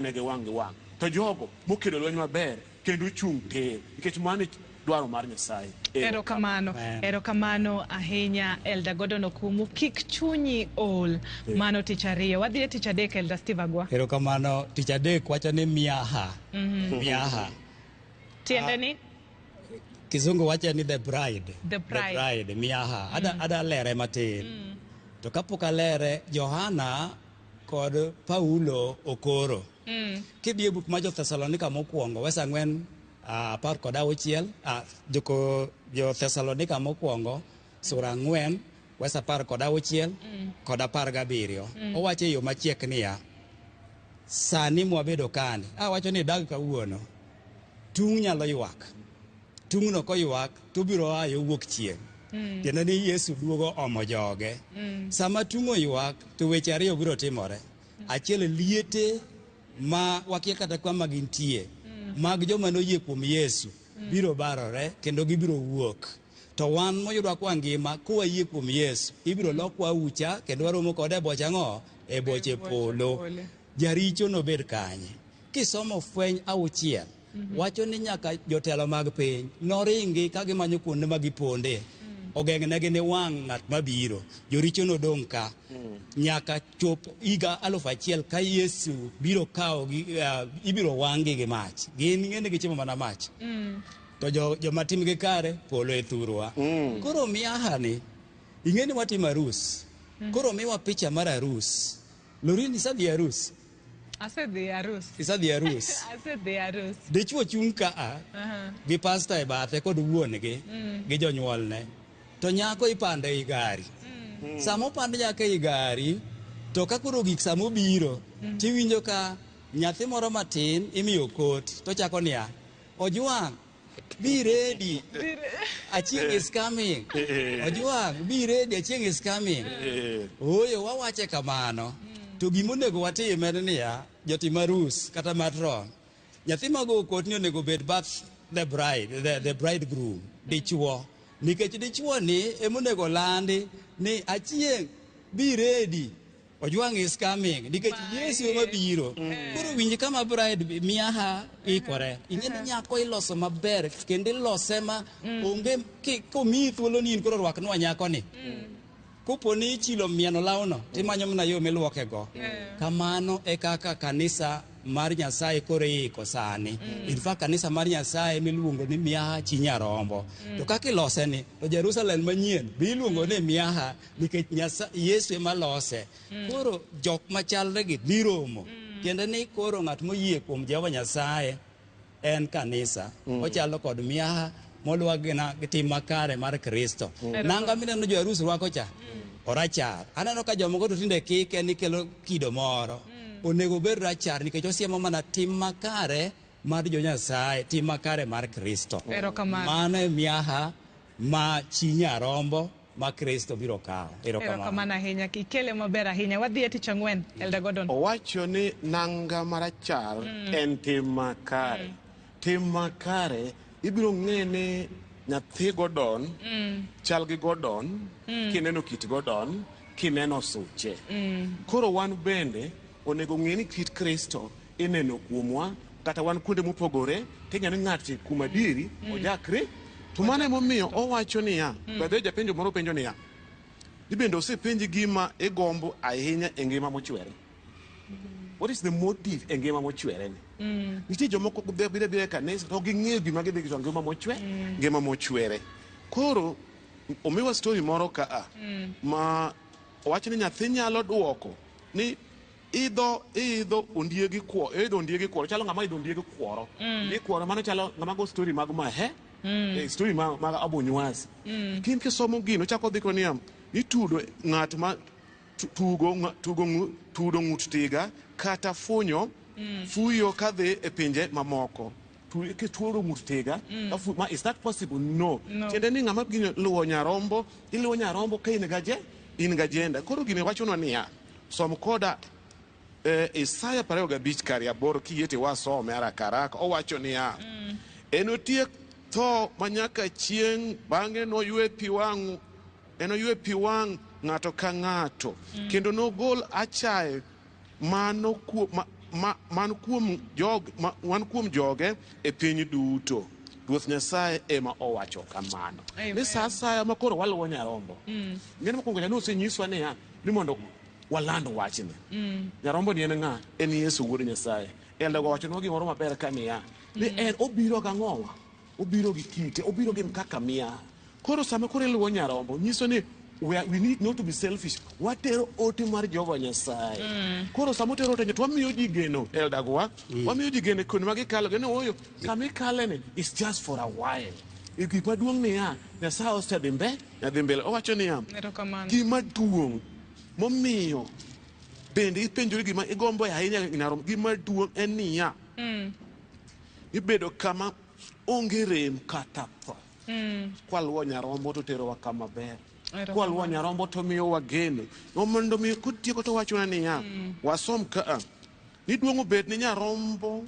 nege wang' gi wang'. To jogo mokedo lweny maber kendo chung' tir nikech mano dwaro mar Nyasaye. Erokamano ahinya Elder Gordon Okumu. Kik chunyi ol. Mano tich ariyo. Wadhi e tich adek, Elder Steve Agwa. Erokamano tich adek wacho ni miaha. Miaha. Tiende ni? Kizungu wacho ni the bride. The bride. Miaha. Ada lere matin. To kapok alere, Johana kod Paulo okoro. Kidhi e buk mar Jo-Thessalonika mokwongo, wesa ang'wen 16, Jo-Thessalonika mokwongo, sura 4, wesa 16 kod 17. Owacho e yo machiek niya, sani mwabedo kani. Wacho ni dag kawuono, tung' nyalo ywak. Tung'no koywak, to biro a yo wuok chieng'. Tiende ni Yesu duogo omo joge. Sama tung' oywak, to weche ariyo biro timore. Achiel, liete ma wakia kata kwa magintie mag joma noyie kuom Yesu biro barore kendo gibiro wuok. To wan moyudwa kwa ngima kowayie kuom Yesu ibiro lokwa ucha kendo waromo kode e boche ang'o? E boche polo. Jaricho nobed kanye. Kisomo fweny 6 wacho ni nyaka jotelo mag piny noringi ka gimanyo kuonde ma giponde. Ogeng'negi ni wang' ng'at mabiro. Joricho nodong' ka. Nyaka chop higa 1000 ka Yesu biro kawo ibiro wang'gi gi mach. Gin ng'eni gichimo mana mach. To joma timgi kare polo e thurwa. Koro miaha ni ing'eni watimo arus. Koro miwa picha mar arus. Lorini isadhi arus? Asedhi arus. Isadhi arus? Asedhi arus. Dichuo chung' ka gi pasta e bathe kod wuongi gi jonyuolne. To nyako ipande i gari. Sama opande nyaka i gari, to kakoro gik sama obiro, tiwinjo ka nyathi moro matin imiyo kot, to chako niya, Ojwang', be ready. Achieng' is coming. Ojwang', be ready, Achieng' is coming. Oyo, wawache kamano. To gimonego watim en niya, jotim arus kata matron. Nyathi mago kot ni onego bed bath the bride, the bridegroom, dichuo. Nikech dichuo ni emonego landi ni Achieng' be ready, Ojwang' is coming. Nikech Yesu ema biro. Koro winji kama bride miaha ikore. Ing'eni nyako iloso maber kendo ilose ma onge komiyi thuolo ni in koro rwaknwa nyako ni. Koponi chilo mieno lawno timanyo mana yo milwoke go. Kamano e kaka kanisa mar Nyasaye koro iko sani. In fact kanisa mar Nyasaye miluongo ni miaha chi nyarombo. To kaka ilose ni, to Jerusalem manyien biluongo ni miaha nikech Yesu ema lose. Koro jok machalre gi biromo. Tiende ni koro ng'at moyie kuom Jehova Nyasaye en kanisa. Ochalo kod miaha moluwa gi tim makare mar Kristo. Nanga mineno jo arus rwako cha orachar. Aneno ka jomoko to tinde kike ni kelo kido moro. Onego bed rachar nikech osiemo mana tim makare mar jo Nyasaye, tim makare mar Kristo. Mano e miaha ma chi nyarombo ma Kristo biro kawo. Erokamano ahinya. Kikele maber ahinya. Wadhi e tich ang'wen, Elder Gordon. Owacho ni nanga marachar en tim makare. Tim makare ibiro ng'ene nyathi Gordon, chal gi Gordon, kineno kit Gordon, kineno suche. Koro wan bende onego ng'eni kit Kristo ineno kuomwa, kata wan kuonde mopogore, ting'eni ng'ati kuma diri ojakre. To mano emomiyo owacho niya, bedhe japenjo moro penjo niya, ibende osepenji gima igombo ahinya e ngima mochwere. What is the motive e ngima mochwere ni? Nitie jomoko bire kanisa to ging'eyo gima gidhi gizo ngima mochwere. Koro omiwa story moro ka ma owacho ni nyathi nyalo duoko ni idho ondiegi kuoro, chalo ng'ama idho ondiegi kuoro. Kuoro mano chalo ng'ama go story mag mahe, story mag abonywasi. Kin kisomo gino chako dhi konia itudo ng'at ma tudo ng'ut tiga kata fuyo kadhi e pinje mamoko. Kituoro ng'ut tiga, is that possible? No. Tiende ni ng'ama luwo nyarombo ka in gajenda. Koro gini wachonwa niya, som koda Isaya 25 kar 8 kiyete wasome haraka owacho niya, enotiek tho manyaka chieng' bang'e noywe pi wang' ng'ato ka ng'ato kendo nogol achaye man kuom joge e piny duto. Ruoth Nyasaye ema owacho kamano. Ni sa asaya ma koro waluwo Nyarombo. Ng'eni mokwongo jano osenyiswa niya ni mondo waland wachni. Nyarombo ni en ng'a? En Yesu Wuod Nyasaye. Eldago wachonwa gimoro maber ka niya ni en obiro gang'owa, obiro gi kite, obiro gi kaka miya. Koro sama koro iluwo Nyarombo nyiso ni we need not to be selfish. Watero ote mar Jehova Nyasaye. Koro sama otero ote to wamiyo ji geno Eldagwa, wamiyo ji geno kuonde ma gikalo geno oyo kama ikaleni it's just for a while. Gik maduong' niya Nyasaye osedhi mbele owacho niya gima duong' momiyo bende ipenjori gima igombo ahinya Nyarombo, gima duong' en niya ibedo kama onge rem kata tho. Kwaluwo Nyarombo to terowa kama ber. Kwaluwo Nyarombo to miyo wageno. Mondo mi kutieko to wachona niya wasom ka ni duong' obed ni Nyarombo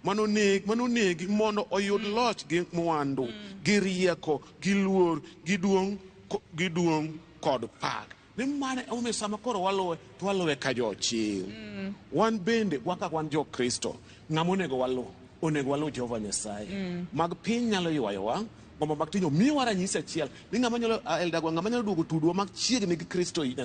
manonegi mondo oyud loch gi mwandu, gi rieko, gi luor, gi duong' kod pak. Ni mane omiyo sama koro waluwe ka jochir. Wan bende waka wan jo Kristo ng'ama onego waluw Jehova Nyasaye. Mag piny nyalo ywayowa, gombo mag tinyo miyowa ranyisi achiel ni ng'ama nyalo Eldagwa ng'ama nyalo duogo tudwa machiegni gi Kristo gi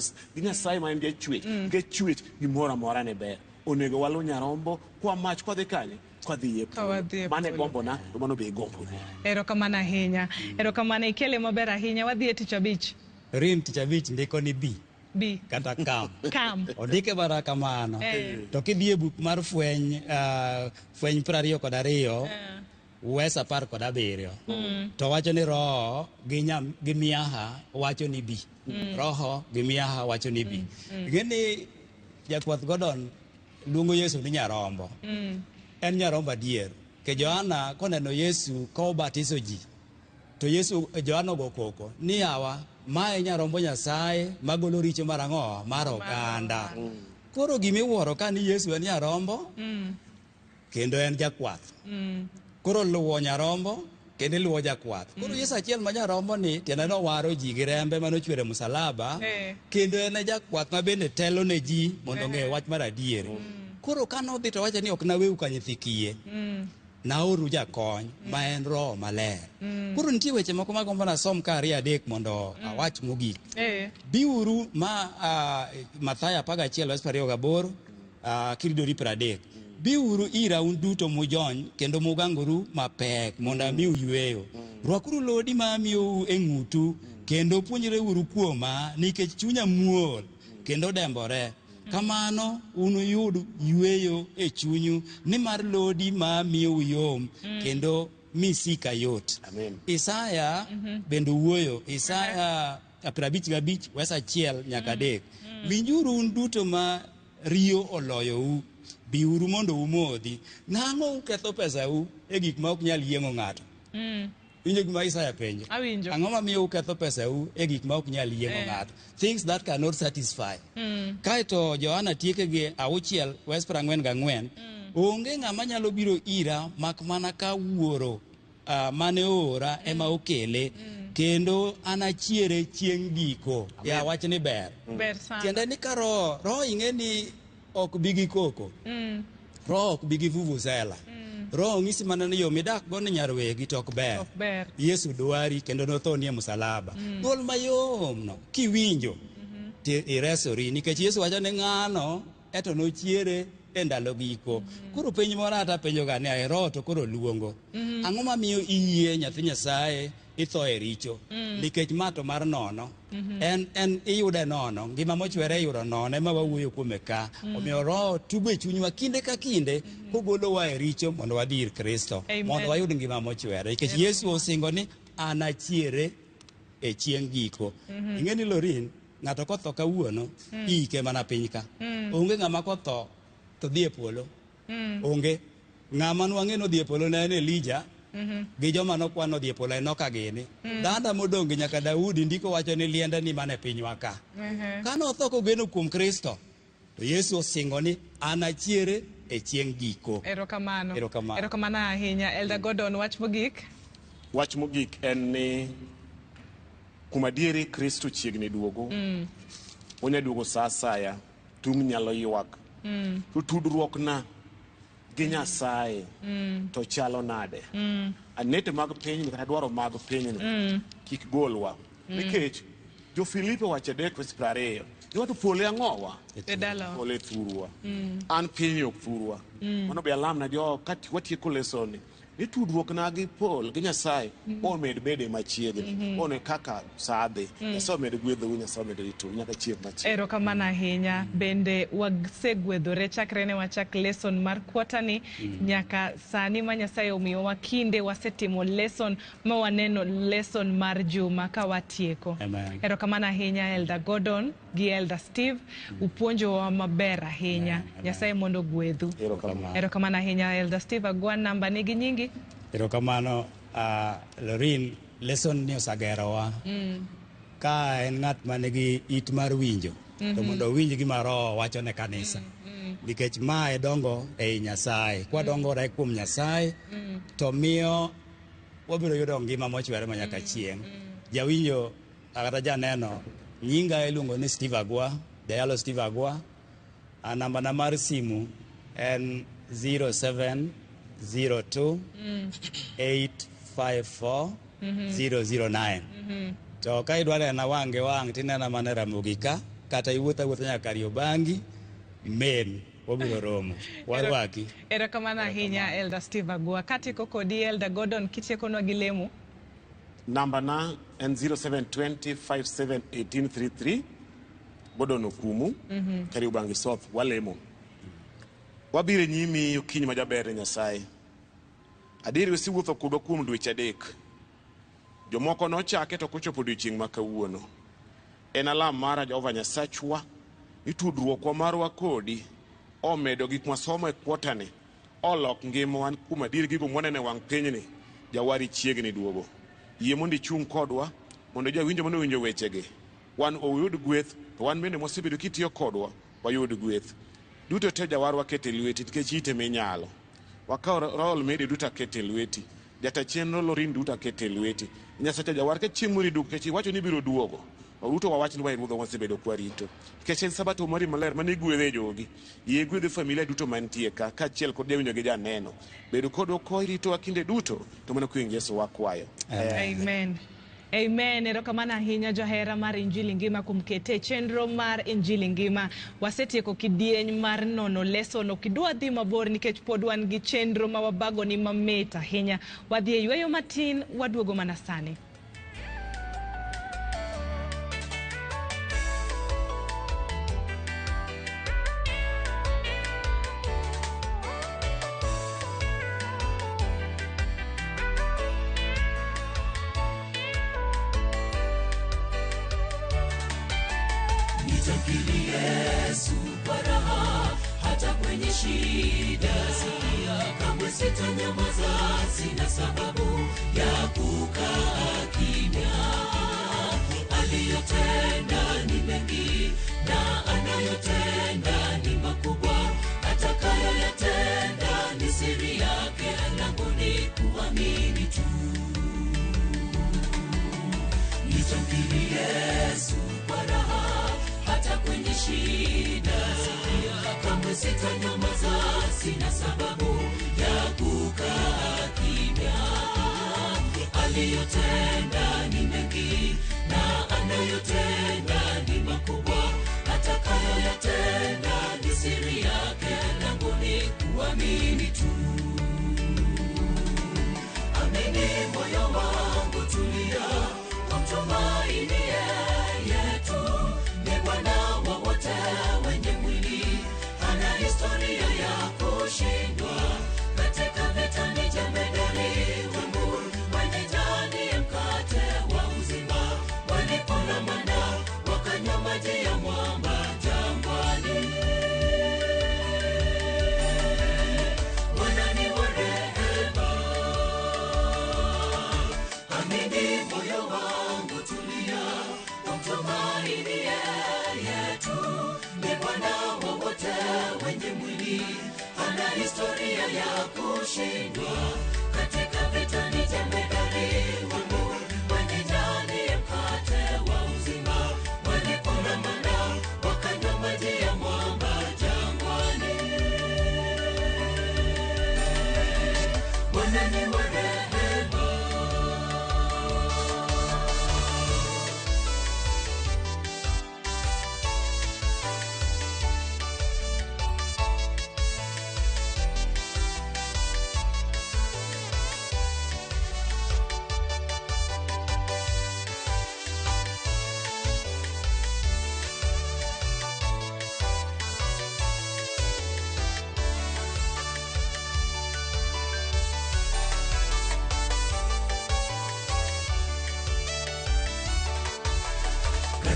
Nyasaye ma en jachwech gimoro amora ne ber. Onego waluw Nyarombo kwa mach kwadhi kanye kwadhi e mane gombona to mano be gombo. Erokamano ahinya. Erokamano ikele maber ahinya. Wadhi e tich abich. Rim tich abich ndiko ni B kata kam. Ondike bara kamano. To kidhi e buk mar fweny 22 Wes 17 to wacho ni roho gi miaha wacho ni B. Roho gi miaha wacho ni B. Ngeni jakwath Gordon luongo Yesu ni Nyarombo. En Nyarombo adier. Ke Johana koneno Yesu ko batiso ji. To Yesu Johana go koko ni yawa mae Nyarombo Nyasaye magolo richo mar ang'o mar oganda. Koro gimiwuoro ka ni Yesu en Nyarombo kendo en jakwath. Koro luwo Nyarombo kendo luwo jakwath. Koro Yesu achiel ma Nyarombo ni tiende no waro ji gi rembe manochwere msalaba kendo en jakwath ma bende telo ne ji mondo ng'e wach mar adier. Koro kanodhi to wacho ni ok naweu ka nyithi kiye. Naoru jakony ma en Roho Maler. Koro nitie weche moko magombo nasom ka 2-3 mondo awach mogik. Biuru ma Mathayo 11:28 kiridori 30. Biuru ira un duto mujony kendo mugangoru mapek mondo amiu yweyo. Rwakuru lodi ma amiyou e ng'utu kendo puonjreuru kuoma nikech chunya muol kendo dembore. Kamano unuyud yweyo e chunyu nimar lodi ma amiyou yom kendo misika yot. Isaya bende wuoyo. Isaya 55 Wes 1 nyaka 3. Winjuru un duto ma riyo oloyou. Biuru mondo umodhi. Nang'o uketho pesau e gik ma ok nyal yieng'o ng'ato? Winjo gima Isaya penjo. Ang'o mamiyo uketho pesau e gik ma ok nyal yieng'o ng'ato? Things that cannot satisfy. Kaeto Johana tieke gi 6 Wes 44. Onge ng'ama nyalo biro ira mak mana ka wuoro mane ora ema okele kendo anachiere chieng' giko. Ya wach ni ber. Tiende ni ka roho ing'e ni ok bigi koko. Roho ok bigi vuvuzela. Roho ng'isi mana ni yo midak go ni nyarwegi to ok ber. Yesu dwari kendo notho ni e msalaba. Dwol mayom no kiwinjo iresori nikech Yesu wacho ni ng'ano eto nochiere e ndalo giko. Koro penj moro ata penjo ga ne roho to koro luongo. Ang'o mamiyo iyie nyathi Nyasaye itho e richo? Nikech mato mar nono en iyude nono, ngima mochwere yudo nono ema wawuoyo kuome ka. Omiyo roho tugo e chunywa kinde ka kinde kogolowa e richo mondo wadhi ir Kristo mondo wayud ngima mochwere. Nikech Yesu osingo ni anachiere e chieng' giko. Ing'eni Lorin ng'ato kotho kawuono ike mana piny ka. Onge ng'ama kotho to dhi e polo. Onge ng'ama nwang'e dhi e polo ne en Elija gi joma nokwano dhi e polo enoka gini. Danda modong nyaka Daudi ndiko wacho ni liende ni mane pinywa ka. Kanotho kogeno kuom Kristo to Yesu osingo ni anachiere e chieng' giko. Erokamano ahinya. Elder Gordon, wach mogik? Wach mogik en ni kuma diere Kristo chiegni duogo. Onya duogo sa asaya, tung' nyalo ywak, to tudruok na gi Nyasaye to chalo nade. Anete mag piny kata dwaro mag piny kik golwa. Nikech jo Filipe wacho 3:20 Iwato pole ang'owa pole thurwa an piny ok thurwa mano be alam na jo kati watieko lesoni ni tudruok na gi pol gi Nyasaye omed bede machiegni one kaka sadhe Nyasaye omed gwedhou Nyasaye omed ritou nyaka chieng' machiegni. Erokamano ahinya bende wasegwedhore chakre ne wachak lesson mar kwatani nyaka sani ma Nyasaye omiyowa kinde wasetimo lesson ma waneno lesson mar juma ka watieko. Erokamano ahinya Elder Gordon gi Elder Steve upuonjowa maber ahinya. Nyasaye mondo gwedhu. Erokamano ahinya Elder Steve Agwan namba nigi nyingi. Erokamano Lorin lesson ni osagerowa ka en ng'at manigi it mar winjo to mondo winj gima Roho wacho ne kanisa nikech mae dongo ei Nyasaye kwa dongore kuom Nyasaye to miyo wabiro yudo ngima mochwere manyaka chieng'. Jawinjo kata janeno nyinga iluongo ni Steve Agwa, Dialo Steve Agwa. Namba na mar simu en 0702 854 009. To ka idwa nena wang' gi wang' tinena mana Ramogi ka kata iwuotha nyaka Kariobangi men wabiro romo. Warwaki. Erokamano ahinya Elder Steve Agwa. Katieko kodi Elder Gordon kitiekonwa gi lemo. Namba na en 0720571833 Gordon Okumu Kariobangi South walemo. Wabire nyimi okinyi majaber Nyasaye. Adiri wasiwuotho kudwa kuom dweche 3. Jomoko nochake to kochopo odiochieng' ma kawuono. En alam mara Jehova Nyasachwa ni tudruokwa marwa kodi omedo gik masomo e kwotani olok ngimawa kuom adier gigo mwanene wang' pinyni jawari chiegni duogo. Yie mondo ichung' kodwa mondo jawinjo mondo winjo wechegi wan oyud gweth to wan bende mosebedo kitiyo kodwa wayud gweth. Duto te jawarwa kete lweti nikech ite minyalo. Wakaw rol mede duto kete lweti. Jata chenro Lorin duto kete lweti. Nyasacha jawar ka chieng' mori duk kechi wacho ni biro duogo. Waruto wawach ni wairuodho wasebedo kwarito. Nikech en sabato mari maler mane gwedhe jogi. Yie gwedhe familia duto mantie ka kachiel kod jawinjo gi janeno. Bedo kodwa koirito akinde duto to mana kuing Yesu wakwayo. Amen. Amen. Erokamano ahinya johera mar Injili Ngima kumkete chenro mar Injili Ngima. Wasetieko kidieny mar nono lesson okidwa dhi mabor nikech pod wan gi chenro ma wabago ni mamit ahinya. Wadhi e yweyo matin waduogo mana sani. Yesu kwa raha hata kwenye shida sikia kamwe sitanyamaza sina sababu ya kukaa kimya aliyotenda ni mengi na anayotenda ni makubwa atakayoyatenda ni siri yake langu ni kuamini tu nitamkiri Yesu kwa raha hata kwenye shida sikia kamwe sitanyamaza sina sababu ya kukaa kimya aliyotenda ni mengi na anayotenda ni makubwa atakayoyatenda ni siri yake langu ni kuamini tu amini moyo wangu tulia umtumaini yetu Bwana wa wote wenye mwili ana historia ya kushindwa katika vita ni jemedari wangu mwenye jani mkate wa uzima walipona mana wakanywa maji ya mwamba jangwani Bwana ni wa rehema amini moyo wangu tulia umtumaini wenye mwili ana historia ya kushindwa katika vita ni jemedari wangu mwenye jani mkate wa uzima walipona mana wakanywa maji ya mwamba jangwani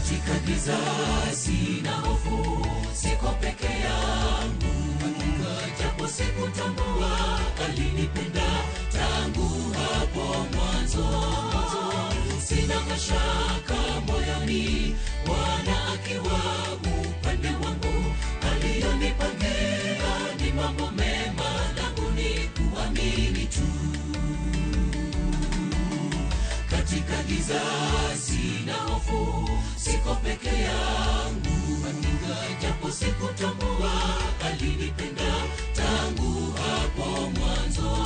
katika giza sina hofu, siko peke yangu. Japo sikutambua alinipenda tangu hapo mwanzo, sina mashaka moyoni, Bwana akiwa upande wangu. Aliyonipangia ni mambo mema, langu ni kuamini tu. Katika giza sina hofu, siko peke yangu. Japo sikutambua alinipenda tangu hapo mwanzo,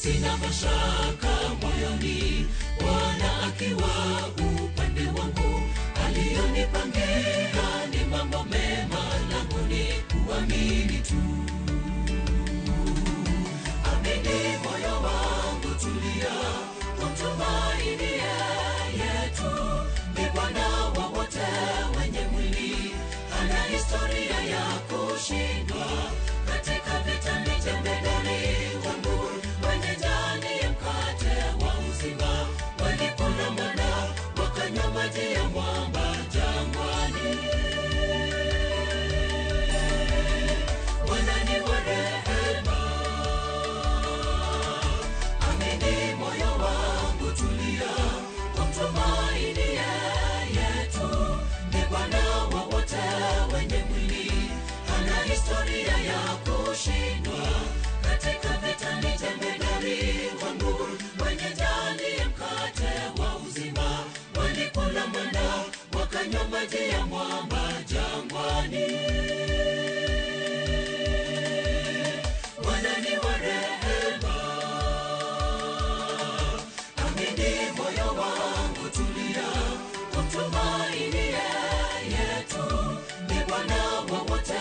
sina mashaka moyoni, Bwana akiwa upande wangu. Aliyonipangia ni mambo mema, langu ni kuamini tu. Amini moyo wangu, tulia, kumtumaini yeye tu. Ni Bwana wa wote wenye mwili, hana historia ya kushindwa. Katika vita ni jemedari wangu, wenye jani ya mkate wa uzima. Walikula mana, wakanywa maji ya mwamba jangwani. Bwana ni wa rehema, amini moyo wangu, tulia, kumtumaini yeye tu. Ni Bwana wa wote wenye mwili, hana historia ya kushindwa. Katika vita ni jemedari wangu, wenye jani ya mkate wa uzima. Walikula mana, wakanywa maji ya mwamba jangwani. Bwana ni wa rehema, amini moyo wangu, tulia, kumtumaini yeye tu. Ni Bwana wa wote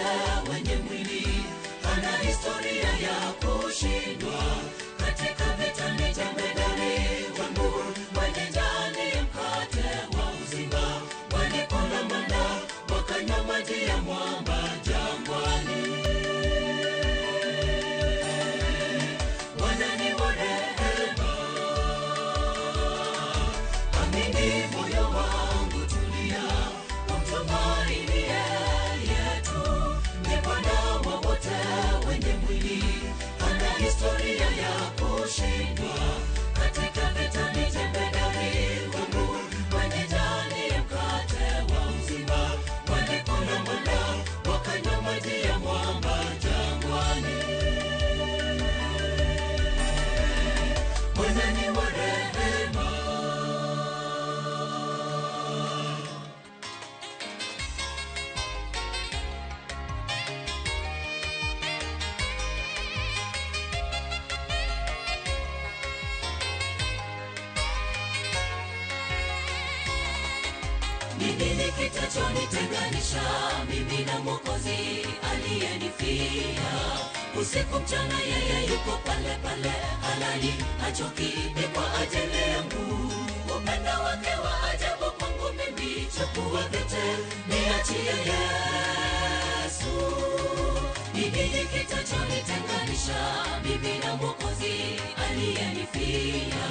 wenye mwili, hana historia ya kushindwa. Katika vita ni jemedari wangu, wenye jani ya mkate wa uzima. Walikula mana, wakanywa maji ya mwamba jangwani. Bwana ni wa rehema, amini moyo wangu, tulia, kumtumaini yeye tu. Ni Bwana wa wote wenye mwili, hana historia ya kushindwa. Katika vita ni jemedari wangu, wenye jani ya mkate wa uzima. Walikula mana, wakanywa maji ya mwamba jangwani. Bwana ni wa rehema. Ni nini kitachonitenganisha mimi na Mwokozi aliyenifia? Usiku mchana yeye yuko pale pale, halali hachoki, ni kwa ajili yangu. Upendo wake wa ajabu kwangu mimi, chukua vyote, niachie Yesu. Ni nini kitachonitenganisha mimi na Mwokozi aliyenifia?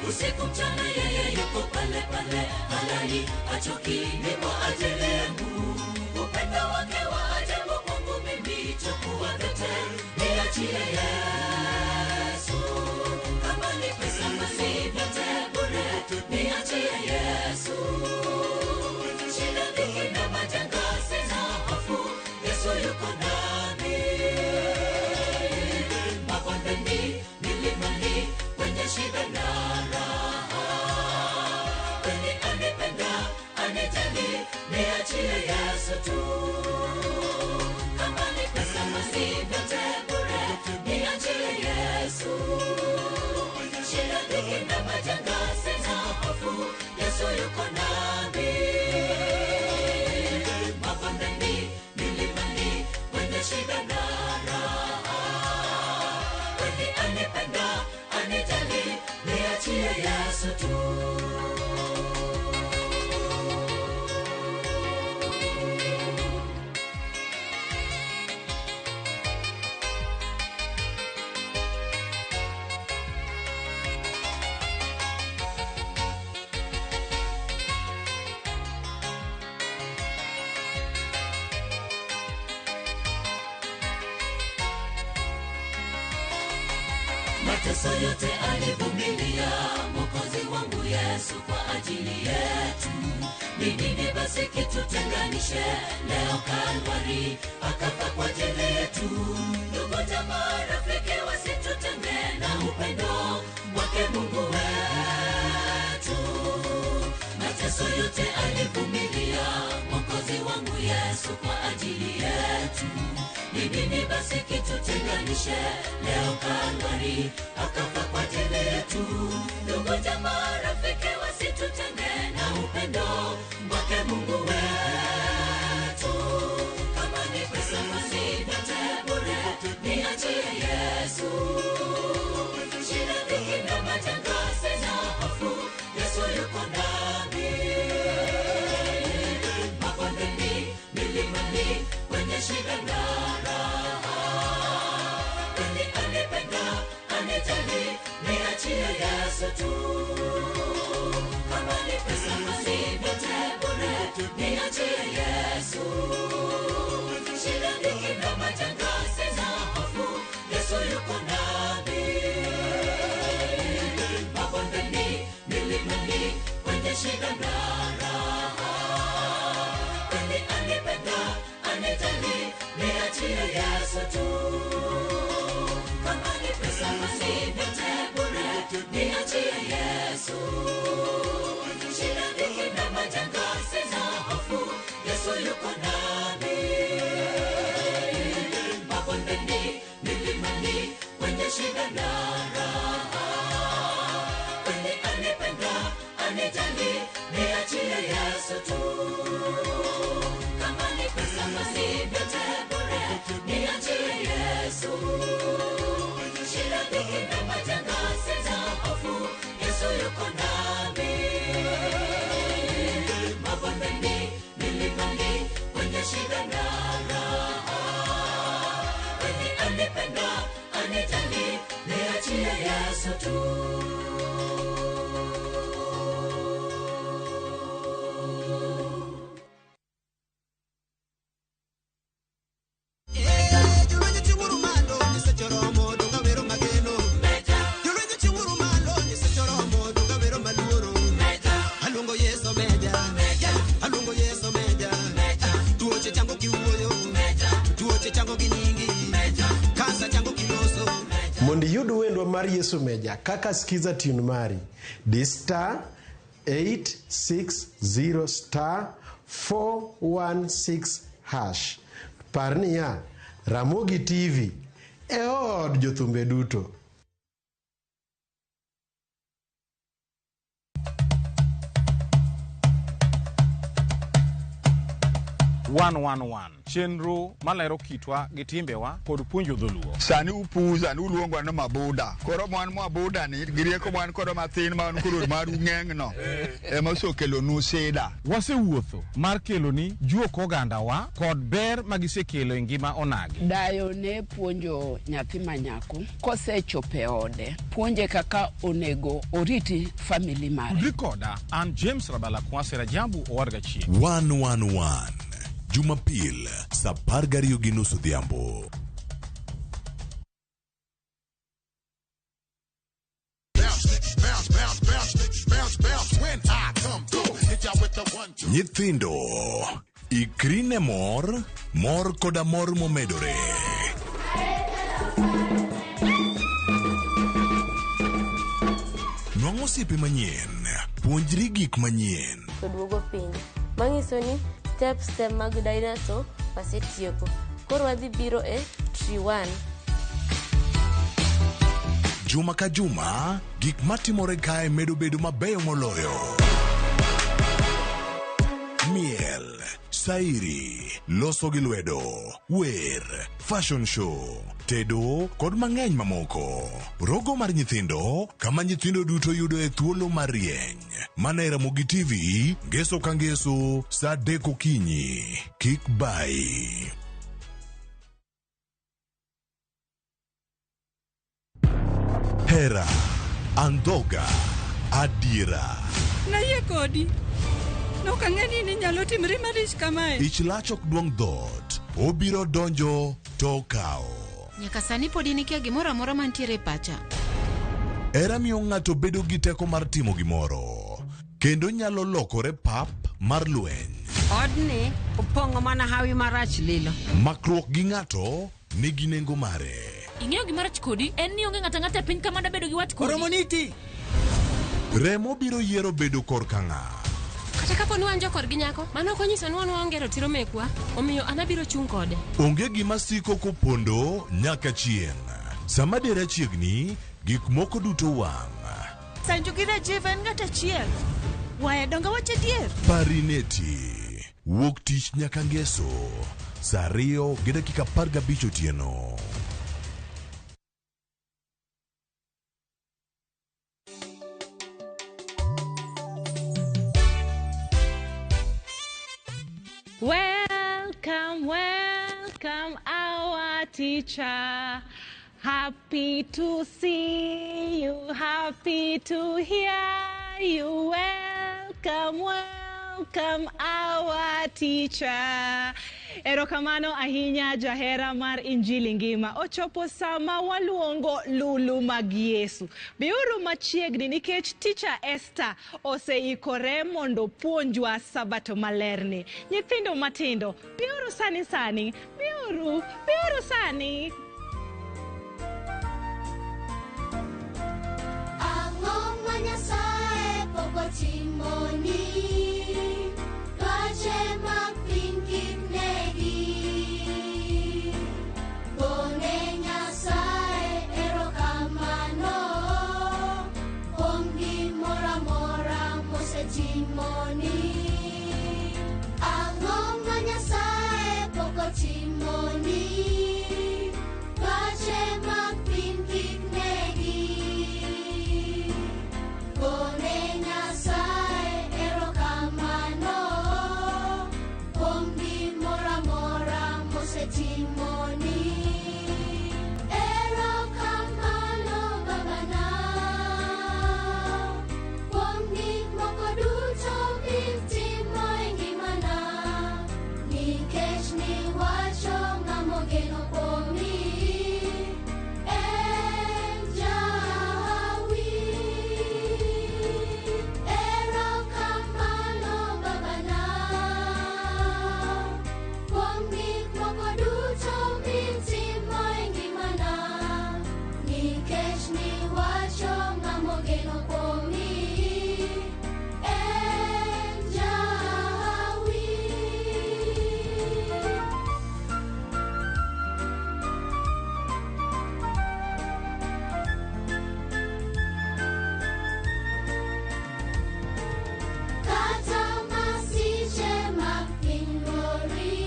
Usiku mchana yeye yuko pale pale, halali hachoki, ni kwa ajili yangu. Upendo wake wa ajabu kwangu mimi, chukua vyote, niachie Yesu. Kama ni pesa basi vyote bure, niachie Yesu. Shida, dhiki na majanga sina hofu, Yesu yuko nami. Mabondeni, milimani, kwenye shida na raha, kweli anipenda, anijali, niachie Yesu tu. Kama ni pesa basi vyote bure, niachie Yesu. Shida, dhiki na majanga sina hofu, Yesu yuko nami. Mabondeni, milimani, kwenye shida na raha, kweli anipenda, anijali, niachie Yesu tu. mateso yote alivumilia Mwokozi wangu Yesu kwa ajili yetu. Ni nini basi kitutenganishe? Leo Kalvari akafa kwa ajili yetu. Ndugu jamaa rafiki wasitutenge na upendo wake Mungu wetu. Mateso yote alivumilia Mwokozi wangu Yesu kwa ajili yetu. Ni nini basi kitutenganishe? Leo Kalvari akafa kwa ajili yetu. Ndugu jamaa rafiki wasitutenge na upendo wake Mungu wetu. Kama ni pesa basi vyote bure niachie Yesu. Shida dhiki na majanga sina hofu, Yesu yuko nami. Mabondeni, milimani, kwenye shida na raha, kweli anipenda, anijali, niachie Yesu tu. Kama ni pesa basi vyote bure niachie Yesu. Shida dhiki na majanga sina hofu, Yesu yuko nami. Mabondeni, milimani, kwenye shida na raha, kweli anipenda, anijali, niachie Yesu tu. Kama ni pesa basi vyote bure niachie Yesu. Shida dhiki na majanga sina hofu, Yesu yuko nami. Mabondeni, milimani, kwenye shida na raha, kweli anipenda, anijali, niachie Yesu tu. Kama ni pesa basi vyote bure niachie Yesu. Shida dhiki na majanga sina hofu, Yesu yuko nami. Mabondeni, milimani, kwenye shida na raha, kweli anipenda, anijali, niachie Yesu tu. Mondi yudu wendwa mari Yesu meja kaka skiza tune mari di star 860 star 416 hash. Parnia Ramogi TV eod jothumbe duto. chenro malero kitwa gi timbewa kod puonjo dholuo. Sani upuza ni uluongwa na mabuda. Koro mwan mabuda ni girieko mwan koro mathin man koro maru ng'eng'no. Ema osokelo nu sida. Wasewuotho mar kelo ni juok ogandawa kod ber magisekelo e ngima onagi. Dayo ne puonjo nyathi manyako kosechope ode. Puonje kaka onego oriti family mare. Rikoda an James Rabala Kwasera Jambu owarga chien. 111 Jumapil saa 12:30 odhiambo. Nyithindo, ikrine mor koda mor momedore. Nwang'o osiepe manyien, puonjri gik manyien. Duogo piny. Manyiso ni step mag dinosaur wasetieko. Koro wadhi biro e tree 1. Juma ka juma, gik matimore kae medo bedo mabeyo moloyo. Miel, sairi, loso gi lwedo, wer, fashion show, tedo kod mang'eny mamoko. Rogo mar nyithindo, kama nyithindo duto yudo e thuolo mar rieny. Mana Ramogi TV, ngeso ka ngeso, saa 3 okinyi. Kik bai. Hera, andhoga, adiera. Naye kodi. Nokang'eni ni nyalo timre marich kamae. Ich lach ok duong' dhot, obiro donjo to kao. Nyaka sani pod inikia gimoro amora mantiere pacha. Hera miyo ng'ato bedo gi teko mar timo gimoro, kendo nyalo lokore pap mar lweny. Odni opong'o mana hawi marach lilo. Makruok gi ng'ato nigi nengo mare. Ing'eyo gimarach kodi en ni onge ng'ata piny kama da bedo gi wat kodi. Oromoniti. Remo biro yiero bedo korka ng'a. Kata kapo ni wan jokor gi nyako, mano ok onyiso ni wan waonge ratiro mekwa, omiyo an abiro chung' kode. Onge gima siko kopondo nyaka chieng'. Sama dera chiegni, gik moko duto wang'. Sanju gi Rajiv en ng'at achiel. Wae donga wache dier. Parineti. Wuok tich nyaka ngeso. Saa 2:15 otieno. Welcome, welcome our teacher. Happy to see you, happy to hear you. Welcome, welcome our teacher. Erokamano ahinya jahera mar Injili ngima. Ochopo sama waluongo lulu mag Yesu. Biuru machiegni nikech Teacher Esther oseikore mondo puonjwa sabato malerni. Nyithindo matindo, biuru sani. Biuru sani. Ang'oma Nyasaye pok otimoni, dwache mag piny kik negi. Gone Nyasaye erokamano kuom gimoro amora mosetimoni. Ang'oma Nyasaye pok otimoni, dwache mag piny kik negi. Gone Nyasaye erokamano kuom gimoro amora mosetimoni. Erokamano Babana kuom gik moko duto mitimo e ngimana, nikech niwacho ng'ama ogeno kuomi en jahawi. Erokamano Babana kuom gik moko duto mitimo e ngimana, nikech niwacho ng'ama ogeno kuomi en jahawi. Kata masiche mag piny lori,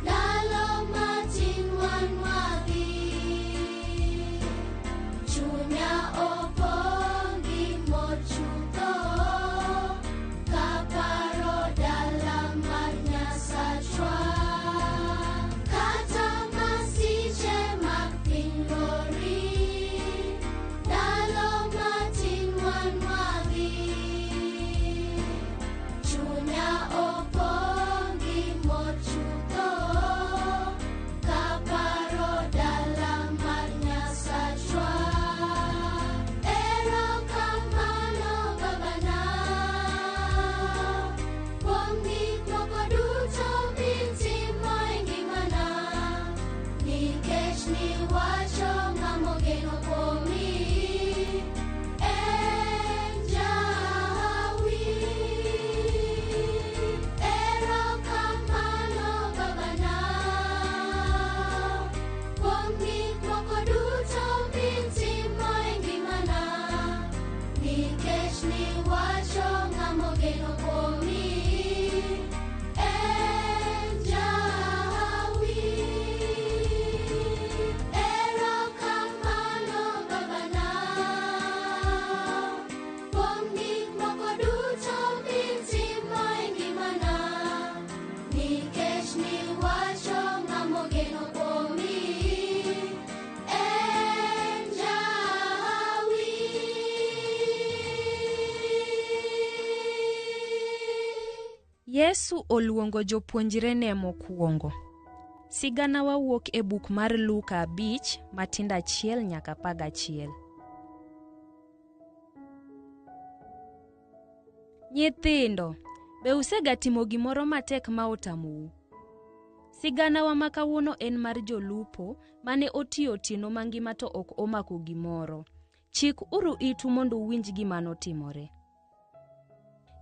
ndalo matin wan wadhi. Chunya opong' gi mor chutho, kaparo dala mar Nyasachwa. Kata masiche mag piny lori, ndalo matin wan wadhi. Chunya opong' gi mor chutho, kaparo dala mar Nyasachwa. Erokamano Babana kuom gik moko duto mitimo e ngimana, nikech niwacho ng'ama ogeno kuomi en jahawi. Erokamano Babana kuom gik moko duto mitimo e ngimana, nikech niwacho ng'ama ogeno kuomi en jahawi. Erokamano Babana kuom gik moko duto mitimo e ngimana, nikech niwacho ng'ama ogeno kuomi en jahawi. Yesu oluongo jopuonjrene mokwongo. Sigana wawuok e buk mar Luka 5 matindo 1 nyaka 11. Nyithindo, be usegatimo gimoro matek ma otamou? Siganawa ma kawuono en mar jolupo mane otiyo otieno mangima to ok omako gimoro. Chik uru itu mondo uwinj gima notimore.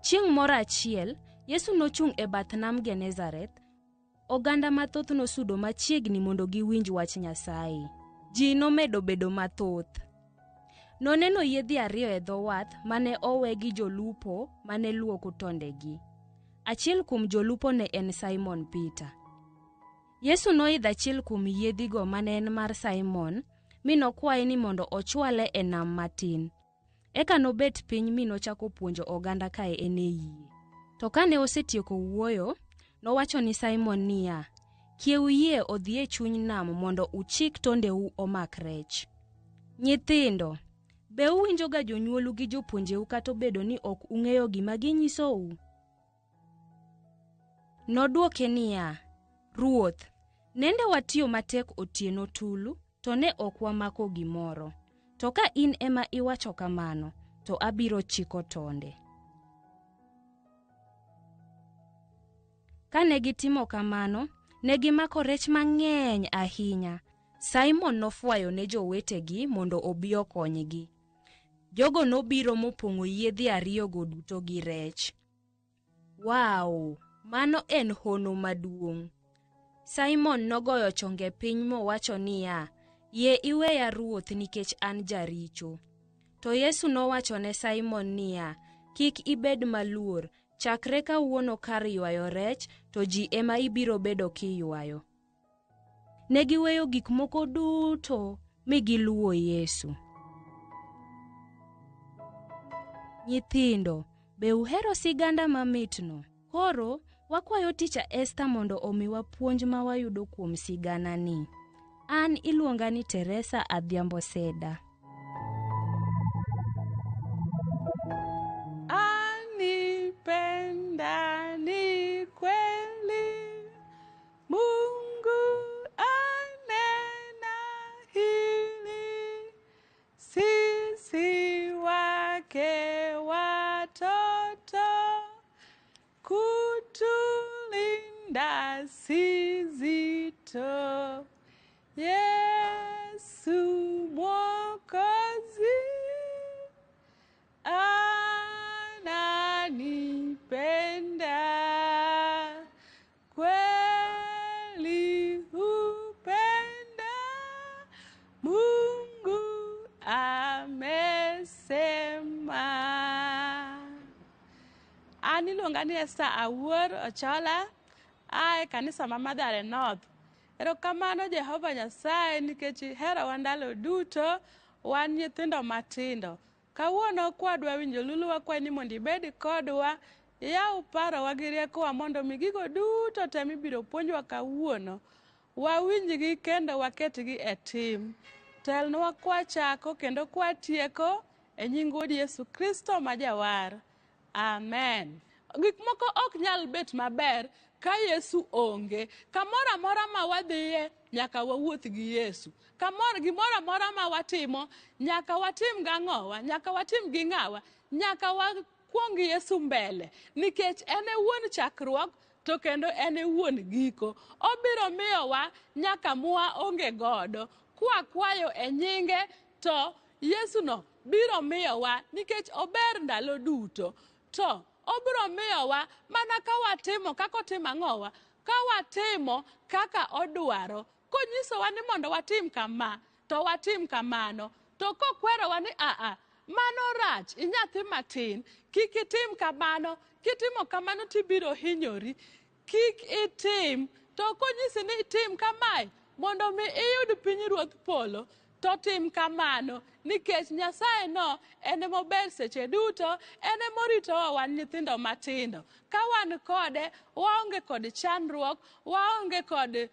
Chieng' moro achiel, Yesu nochung' e bath nam Genezareth. Oganda mathoth nosudo machiegni mondo giwinj wach Nyasaye. Ji nomedo bedo mathoth. Noneno yiedhi 2 e dho wath mane owe gi jolupo mane luoko tondegi. Achiel kuom jolupo ne en Simon Peter. Yesu noidho achiel kuom yiedhigo mane en mar Simon, mi nokwaye ni mondo ochwale e nam matin. Eka nobet piny mi nochako puonjo oganda kae en e yie. To kane osetieko wuoyo, nowacho ni Simon niya, "Kiew yie odhi e chuny nam mondo uchik tondeu omak rech." Nyithindo, be uwinjo ga jonyuolu gi jopuonjeu kata obedo ni ok ung'eyo gima ginyisou? Nodwoke niya, "Ruoth, nende watiyo matek otieno tulu, to ne ok wamako gimoro. To ka in ema iwacho kamano, to abiro chiko tonde." Kane gitimo kamano, ne gimako rech mang'eny ahinya. Simon nofwayo ne jowetegi mondo obi okonygi. Jogo nobiro mopong'o yiedhi 2 go duto gi rech. Wow! Mano en hono maduong'. Simon nogoyo chonge piny mowacho niya, "Yie iweya Ruoth nikech an jaricho." To Yesu nowacho ne Simon niya, "Kik ibed maluor, chakre kawuono kar ywayo rech, to ji ema ibiro bedo kiywayo." Ne giweyo gik moko duto mi giluwo Yesu. Nyithindo, be uhero siganda mamitno? Koro wakwayo Ticha Esther mondo omiwa puonj ma wayudo kuom sigana ni. An iluonga ni Teresa Adhiambo Seda. Anipenda ni kweli, Mungu anena hili, sisi wake watoto, kutulinda si zito. Yesu Mwokozi ananipenda, kweli upenda, Mungu amesema. An iluonga ni Esther Awuor Ochola, ae kanisa ma Mathare North. Erokamano Jehova Nyasaye nikech iherowa ndalo duto, wan nyithindo matindo. Kawuono kwadwa winjo lulu wakwayi ni mondo ibed kodwa, iyaw parowa gi riekowa mondo mi gigo duto te mibiro puonjwa kawuono wawinjgi kendo waketgi e tim. Telnwa kwachako kendo kwatieko e nying Wuod Yesu Kristo ma Jawar. Amen. Gik moko ok nyal bet maber ka Yesu onge. Kamoro amora ma wadhiye nyaka wawuoth gi Yesu. Gimoro amora ma watimo nyaka watim gang'owa, nyaka watim gi ng'awa, nyaka wakwong Yesu mbele, nikech en e wuon chakruok to kendo en e wuon giko. Obiro miyowa nyaka mwa onge godo. Kwakwayo e nyinge to Yesu no biro miyowa nikech ober ndalo duto. To obiro miyowa mana ka watimo kaka otimo ang'owa, ka watimo kaka odwaro. Konyisowa ni mondo watim kama, to watim kamano. To kokwerowa ni mano rach, inyathi matin, kik itim kamano, kitimo kamano tibiro hinyori, kik itim. To konyisi ni itim kamae, mondo mi iyud pinyruodh polo, to tim kamano, nikech Nyasaye no ene mober seche duto, ene moritowa wan nyithindo matindo. Ka wan kode, waonge kod chandruok, waonge kod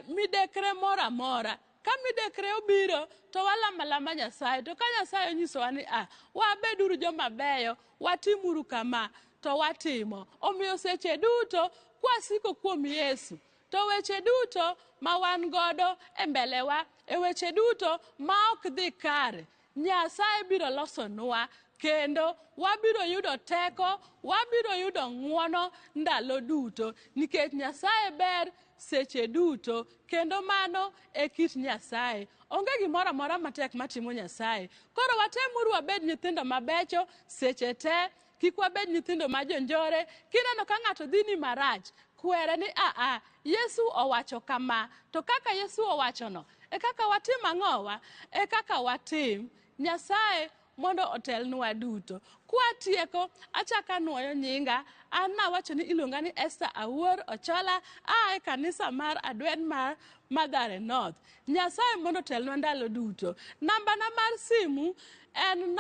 midekre moro amora. Ka midekre obiro, to walamalama Nyasaye. To ka Nyasaye onyisowa ni wabeduru joma beyo, watimuru kama, to watimo. Omiyo seche duto, kwasiko kuom Yesu, to weche duto ma wan godo e mbelewa, e weche duto ma ok dhi kare, Nyasaye biro losonwa kendo wabiro yudo teko, wabiro yudo ng'wono ndalo duto nikech Nyasaye ber seche duto kendo mano e kit Nyasaye. Onge gimoro amora matek matimo Nyasaye. Koro watemuru wabed nyithindo mabecho seche te, kik wabed nyithindo majonjore. Kineno ka ng'ato dhini marach, kwere ni Yesu owacho kama, to kaka Yesu owachono e kaka watim ang'owa, e kaka watim. Nyasaye mondo otelnwa duto. Kwatieko, achaka nuoyo nyinga, an nawacho ni iluonga ni Esther Awuor Ochola, e kanisa mar Adwen mar Mathare North. Nyasaye mondo otelnwa ndalo duto. Nambana mar simu en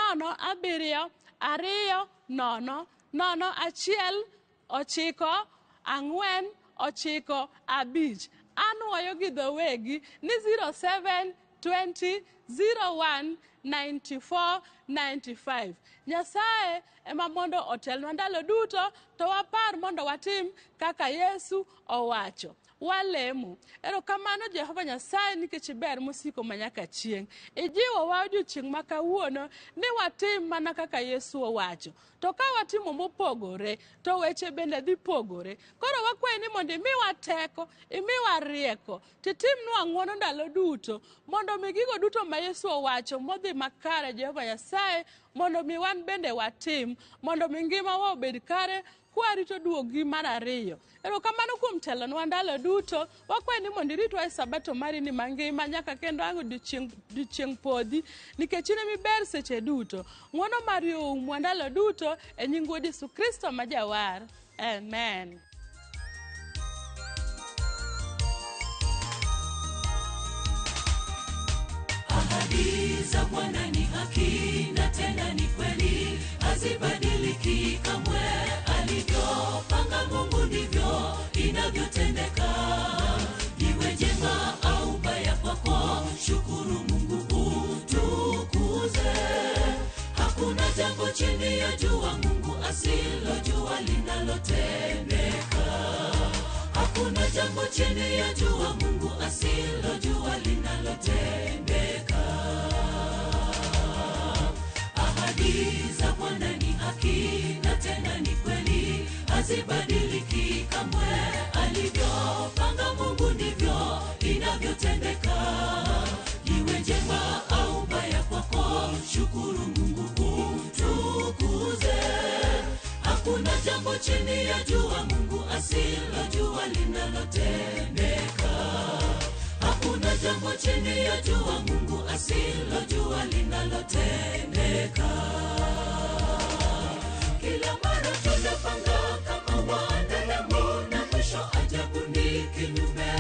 070909195. Anuoyo gi dhowegi ni 0720019495. Nyasaye ema mondo otelnwa ndalo duto, to wapar mondo watim kaka Yesu owacho. Walemo. Erokamano Jehova Nyasaye nikech ber mosiko manyaka chieng'. Ijiwowa odiochieng' ma kawuono ni watim mana kaka Yesu owacho. To ka watimo mopogore, to weche bende dhi pogore. Koro wakwayi ni mondo imiwa teko, imiwa rieko, titimnwa ng'wono ndalo duto, mondo mi gigo duto ma Yesu owacho modhi makare Jehova Nyasaye, mondo mi wan bende watim, mondo mi ngimawa obed kare, kwarito duogi mar ariyo. Erokamano kuom telonwa ndalo duto, wakwayi ni mondo iritwa e sabato mari ni mangima nyaka kendo ang' odiochieng' podhi, nikech in miber seche duto. Ng'wono mari oumwa ndalo duto, e nying Wuod Yesu Kristo ma Jawar. Amen. Ahadi za Bwana ni haki na tena ni kweli, hazibadiliki kamwe. Alivyopanga Mungu ndivyo inavyotendeka. Iwe jema au baya kwako, shukuru Mungu utukuze. Hakuna jambo chini ya jua Mungu asilojua linalotendeka. Hakuna jambo chini ya jua Mungu asilojua linalotendeka. Ahadi za Bwana ni haki na tena ni kweli, hazibadiliki kamwe. Alivyopanga Mungu ndivyo inavyotendeka. Iwe jema au baya kwako, shukuru Mungu utukuze. Hakuna jambo chini ya jua Mungu asilojua linalotendeka. Hakuna jambo chini ya jua Mungu asilojua linalotendeka. Kila mara tunapanga kama wanadamu, na mwisho ajabu ni kinyume.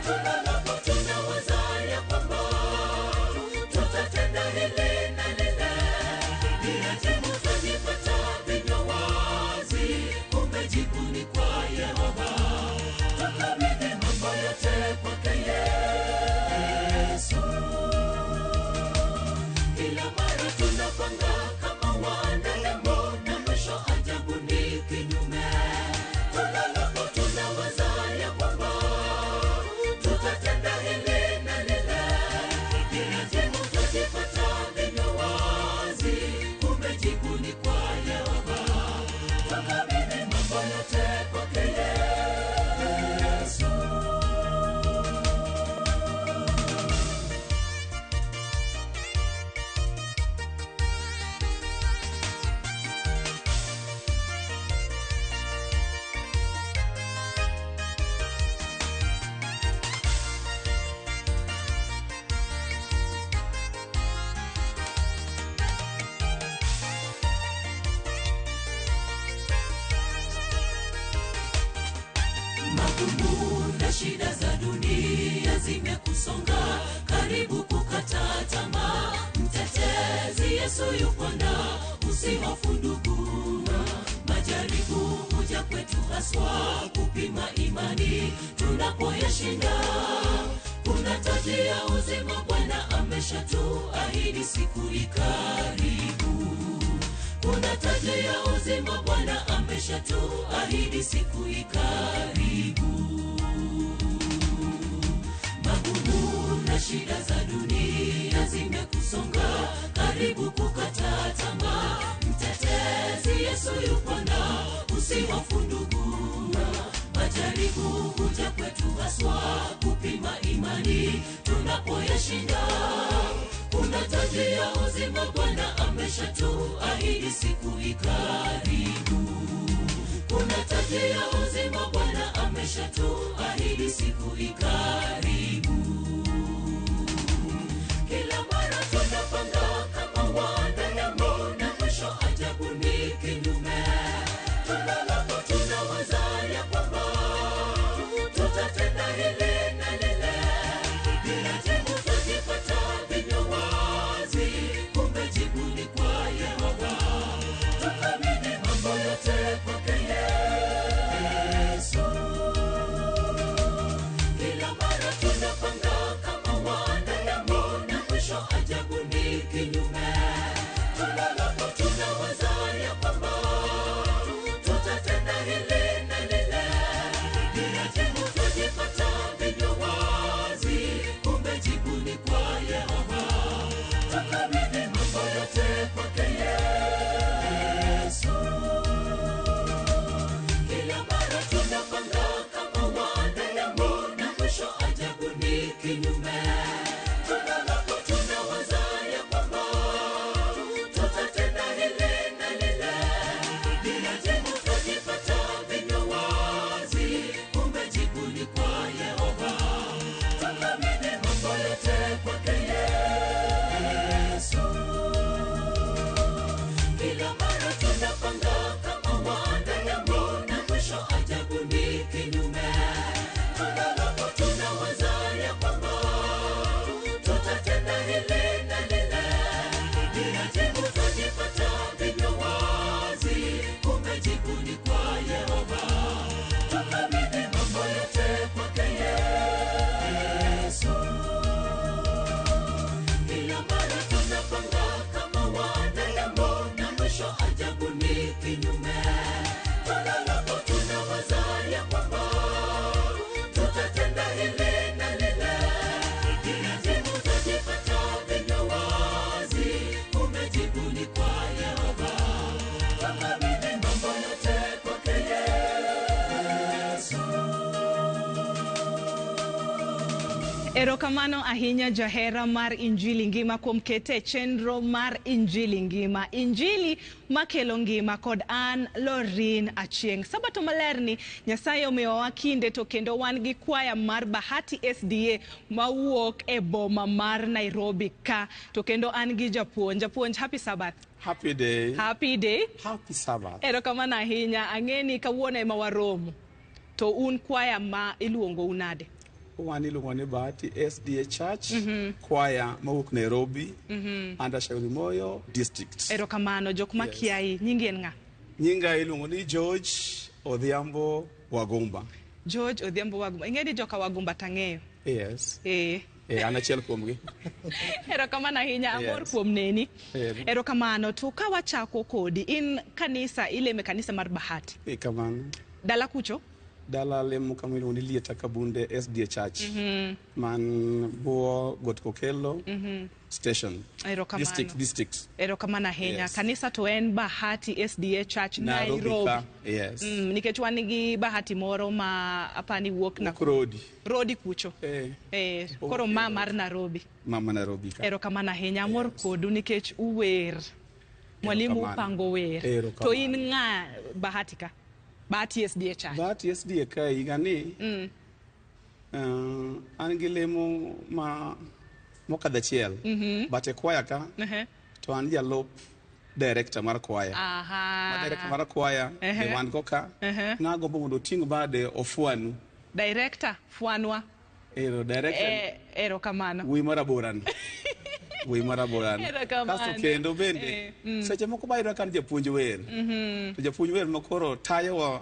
Tunalapo tunawaza ya kwamba tutatenda hili na lile, ni ajabu tunipata vinywa wazi, kumbe jibu ni kwa Yehova. Tukabidhi mambo yote kwake Yesu. Kila mara tunapanga kama wanadamu, na mwisho ajabu ni kinyume. Tunalapo tunawaza ya kwamba tutatenda hili na lile, ni ajabu tunipata vinywa wazi, kumbe jibu ni kwa Yehova. Tukabidhi mambo yote kwake Yesu. Magumu na shida za dunia zimekusonga, karibu kukata tamaa. Mtetezi Yesu yupo na usihofu ndugu. Majaribu huja kwetu haswa kupima imani, tunapoyashinda kuna taji ya uzima Bwana ameshatuahidi siku ikaribu. Kuna taji ya uzima Bwana ameshatuahidi siku ikaribu. Magumu na shida za dunia zimekusonga, taji ya uzima Bwana ameshatuahidi siku ikaribu. Kuna taji ya uzima Bwana ameshatuahidi siku ikaribu. Kila mara tunapanga kama wanadamu na mwisho ajabu ni kinyume. Tunalako tunawaza ya kwamba tutatenda hili na lile, bila jibu twajipata vinywa wazi, kumbe jibu ni kwa Yehova. Tukabidhi mambo yote kwake Yesu. Kila mara tunapanga kama wanadamu na mwisho ajabu ni kinyume. Tunalako tunawaza ya kwamba tutatenda hili na lile, bila jibu twajipata vinywa wazi, kumbe jibu ni kwa Yehova. Tukabidhi mambo yote kwake Yesu. Kila mara tunapanga kama wanadamu na mwisho ajabu ni kinyume. Tunalako tunawaza ya kwamba tutatenda hili na lile, bila jibu twajipata vinywa wazi, kumbe jibu ni kwa Yehova. Tukabidhi mambo yote kwake Yesu. Kila mara tunapanga kama wanadamu na mwisho ajabu ni kinyume. Tunalako tunawaza ya kwamba tutatenda hili na lile, bila jibu twajipata vinywa wazi, kumbe jibu ni kwa Yehova. Tukabidhi mambo yote kwake Yesu. Kila mara tunapanga kama wanadamu na mwisho ajabu ni kinyume. Tunalako tunawaza ya kwamba tutatenda hili na lile, bila jibu twajipata vinywa wazi, kumbe jibu ni kwa Yehova. Tukabidhi mambo yote kwake Yesu. Erokamano ahinya jahera mar Injili ngima kuom kete chenro mar Injili ngima. Injili makelo ngima kod an Lorin Achieng. Sabato malerni Nyasaye omiyowa kinde to kendo wan gi kwaya mar Bahati SDA mawuok e boma mar Nairobi ka. To kendo an gi japuonj. Japuonj, happy Sabbath. Happy day. Happy day. Happy Sabbath. Erokamano ahinya. Ang'eni kawuono ema waromo. To un kwaya ma iluongo unade? Wan iluongo ni Bahati SDA Church, kwaya mawuok Nairobi, under Shauri Moyo District. Erokamano, jok makiai, nyingi en ng'a? Nyinga iluongo ni George Odhiambo Wagumba. George Odhiambo Wagumba. Ing'eni joka Wagumba tang'eyo? Yes. An achiel kuomgi. Erokamano ahinya, amor kuom neni. Erokamano, to ka wachako kodi, in kanisa, ileme kanisa mar Bahati. Kamano. Dala kucho? Dala lemo kama iluongo ni Lieta Kabunde SDA Church. Man buo Got Kokelo Station. Erokamano. District. Erokamano ahinya. Kanisa to en Bahati SDA Church Nairobi. Yes. Nikech wan gi Bahati moro ma apani wuok na Rodi kucho. Koro ma mar Nairobi. Mama Nairobi ka. Erokamano ahinya, amor kodu nikech uwer. Mwalimu upango wer. To in ng'a Bahati ka? Bahati SDA Church. Bahati SDA ka igani. An gi lemo ma mokadho achiel. Bate kwaya ka. To an jalop director mar kwaya. Director mar kwaya e wan go ka. Nagombo mondo ting' bade ofuanu. Director fuanwa. Director. Erokamano. Wi maraboran. Kasto kendo bende seche moko bayudo kan japuonj wer. To japuonj wer makoro tayowa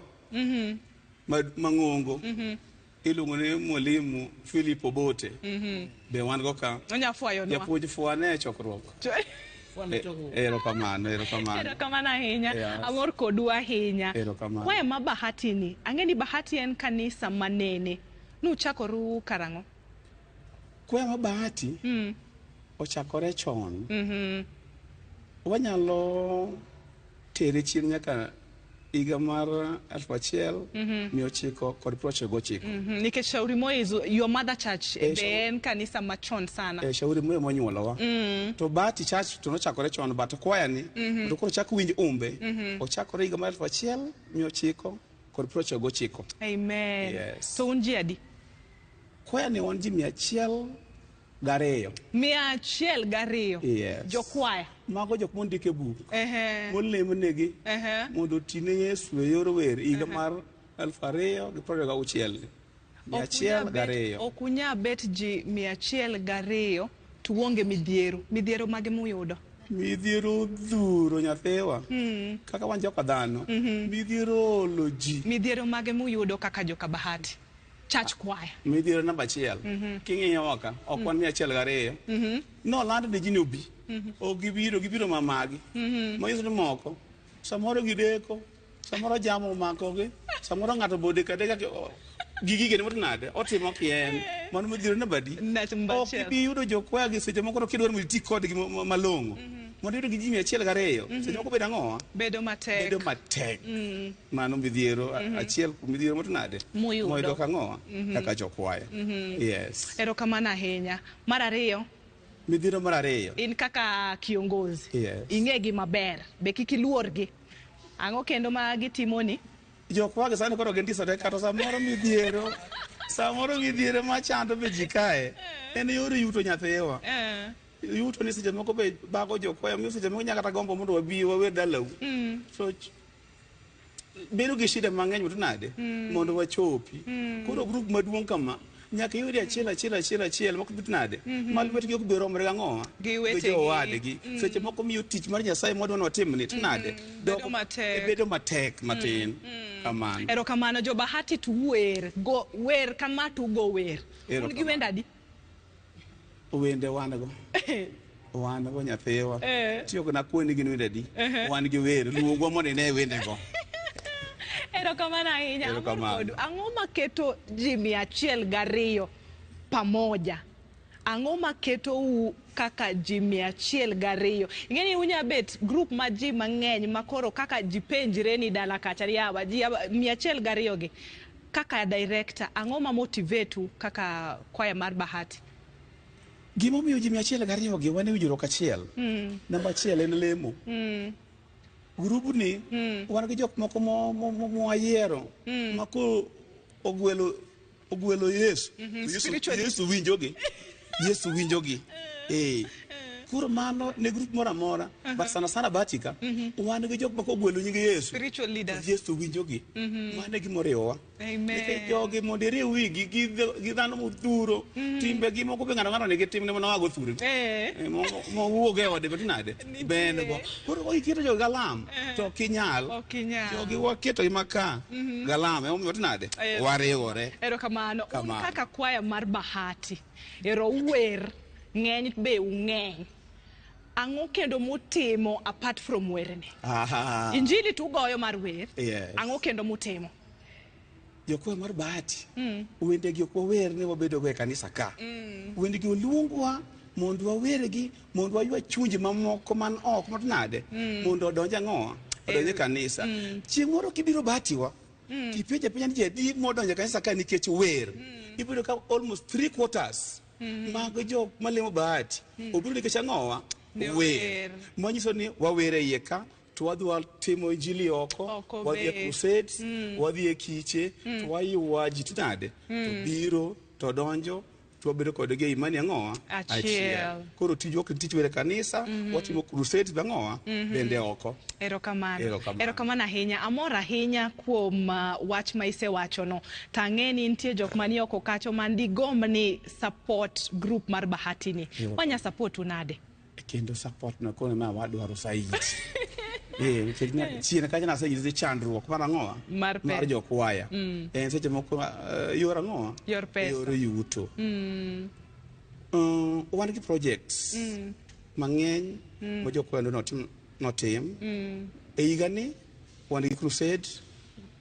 mang'ongo. Iluongo ni mwalimu Philip Obote. Be wan go ka. Japuonj fuane e chokruok. Erokamano. Erokamano ahinya. Amor kodu ahinya. Kwaya ma Bahati ni. Ang'eni Bahati en kanisa manene. Nuchakoru karang'o? Kwaya ma Bahati ochakore chon. Wanyalo tere chien nyaka higa mar 1999. Nikech Shauri Moyo is your mother church, en kanisa machon sana. Shauri Moyo monyuolowa. To Bahati church to nochakore chon, but kwaya ni to koro chak winj umbe ochakore higa mar 1999. Amen. Yes. So un ji adi? Kwaya ni wan ji 102. 102. Yes. Jokwaya. Mago jok mondike buk. Molemonegi mondo tine Yesu e yor wer higa mar 2026. 102. Okunya bet ji 102 to uonge midhiero. Midhiero mage muyudo? Midhiero dhuro nyathiwa. Kaka wan joka dhano. Midhiero olo ji. Midhiero mage muyudo kaka joka Bahati? Church choir. Midhiero namba 1. King'iyo waka ok wan 102. No land de ji obi. Gibiro mamagi. Moyiso ni moko samoro gideko, samoro jamo makogi, samoro ng'ato bode kadeka gigige ni motinade otimo kien. Mano midhiero namba di. Ok bi yudo jokwaya gi seche moko kidwaro mondo iti kodgi malong'o. Mondo yudo gi ji 102. Seche moko bedo ang'owa? Bedo matek. Mano midhiero achiel kuom midhiero motinade. Moyudo kang'owa kaka jokwaya. Yes. Erokamano ahinya. Mar ariyo, midhiero mar ariyo, in kaka kiongozi. Yes. Ing'egi maber. Be kik iluorgi. Ang'o kendo ma gitimoni? Jokwaya sani koro gendisore kata samoro midhiero machando be ji kae en yor yuto nyathiwa. Yuto ni seche moko be bago jokwaya miyo seche moko nyaka kata gombo mondo wabi wawer dalau. So bedo gi shida mang'eny motinade mondo wachopi. Koro grup maduong' kama nyaka yudi achiel moko bitinade malwetgi ok bi romre gang'owa gi jowadgi. Seche moko miyo tich mar Nyasaye modwa notimni tinade bedo matek matin. Kamano. Erokamano jo Bahati to wer kama to go wer. Un gi wenda di? Wende wan go nyathiwa. Tiyo na kwani gin wenda di. Wan gi wer luogwa mondo ne wende go. Erokamano ahinya. Ang'o maketo ji 102 pamoja? Ang'o maketo u kaka ji 102? Ing'eni unya bet group ma ji mang'eny makoro kaka ji penjre ni dala kacha yawa ji 102 gi. Kaka director, ang'o ma motivate kaka kwaya mar Bahati? Gimo miyo ji 102 gi wane winjruok achiel. Namba 1 en lemo. Grupu ni wan gi jok moko mowayiero mako ogwelo Yesu. Yesu winjogi. Kuro mano ne grup mora mora. But sana Batika wan gi jok moko ogwelo nying Yesu. Spiritual leaders. Yesu winjogi. Mane gimoriwa. Amen. Jogi mondiri wigi gi dhano modhuro. Timbe gi moko be ng'ato nigi timne mana wago thuro. Mo wuoge ode betinade. Ben go. Koro ikiro jogi galam to kinyal. Jogi waketo imaka galam omiyo tinade. Wariwore. Erokamano. Kaka kwaya mar Bahati. Ero wer ng'eny be ung'eny. Ang'o kendo mutimo apart from werne? Injili tugoyo mar wer. Ang'o kendo mutimo? Jokwaya mar Bahati. Wende gi ok wawer ne wabedo go e kanisa ka. Wende gi oluongwa mondo wawergi mondo waywa chunje mamoko man ok motinade mondo odonje ang'owa odonje kanisa. Chieng' moro kibiro Bahatiwa tipenja ni jadi modonje kanisa ka nikech wer. Ibiro ka almost 3/4 mag jok malemo Bahati obiro nikech ang'owa wer. Manyiso ni wawere iye ka to wadhi timo injili oko, wadhi e crusades, wadhi e kiche, to waywa ji tinade to biro to donjo to bedo kodgi e imani ang'owa achiel. Koro tijwa ok tich were kanisa, watimo crusades bang'owa bende oko. Erokamano ahinya. Amor ahinya kuom wach ma isewachono. Tang'eni nitie jok mani oko kacho mandi gomb ni support group mar Bahati ni. Wanya support unade? Kendo support no kono ma wadwaro saidi. Chien kacha nasa yizi chandruok mar ang'owa mar jokwaya. Seche moko yor ang'owa yor pesa, yor yuto. Wan gi projects mang'eny ma jokwaya notim. E higa ni wan gi crusade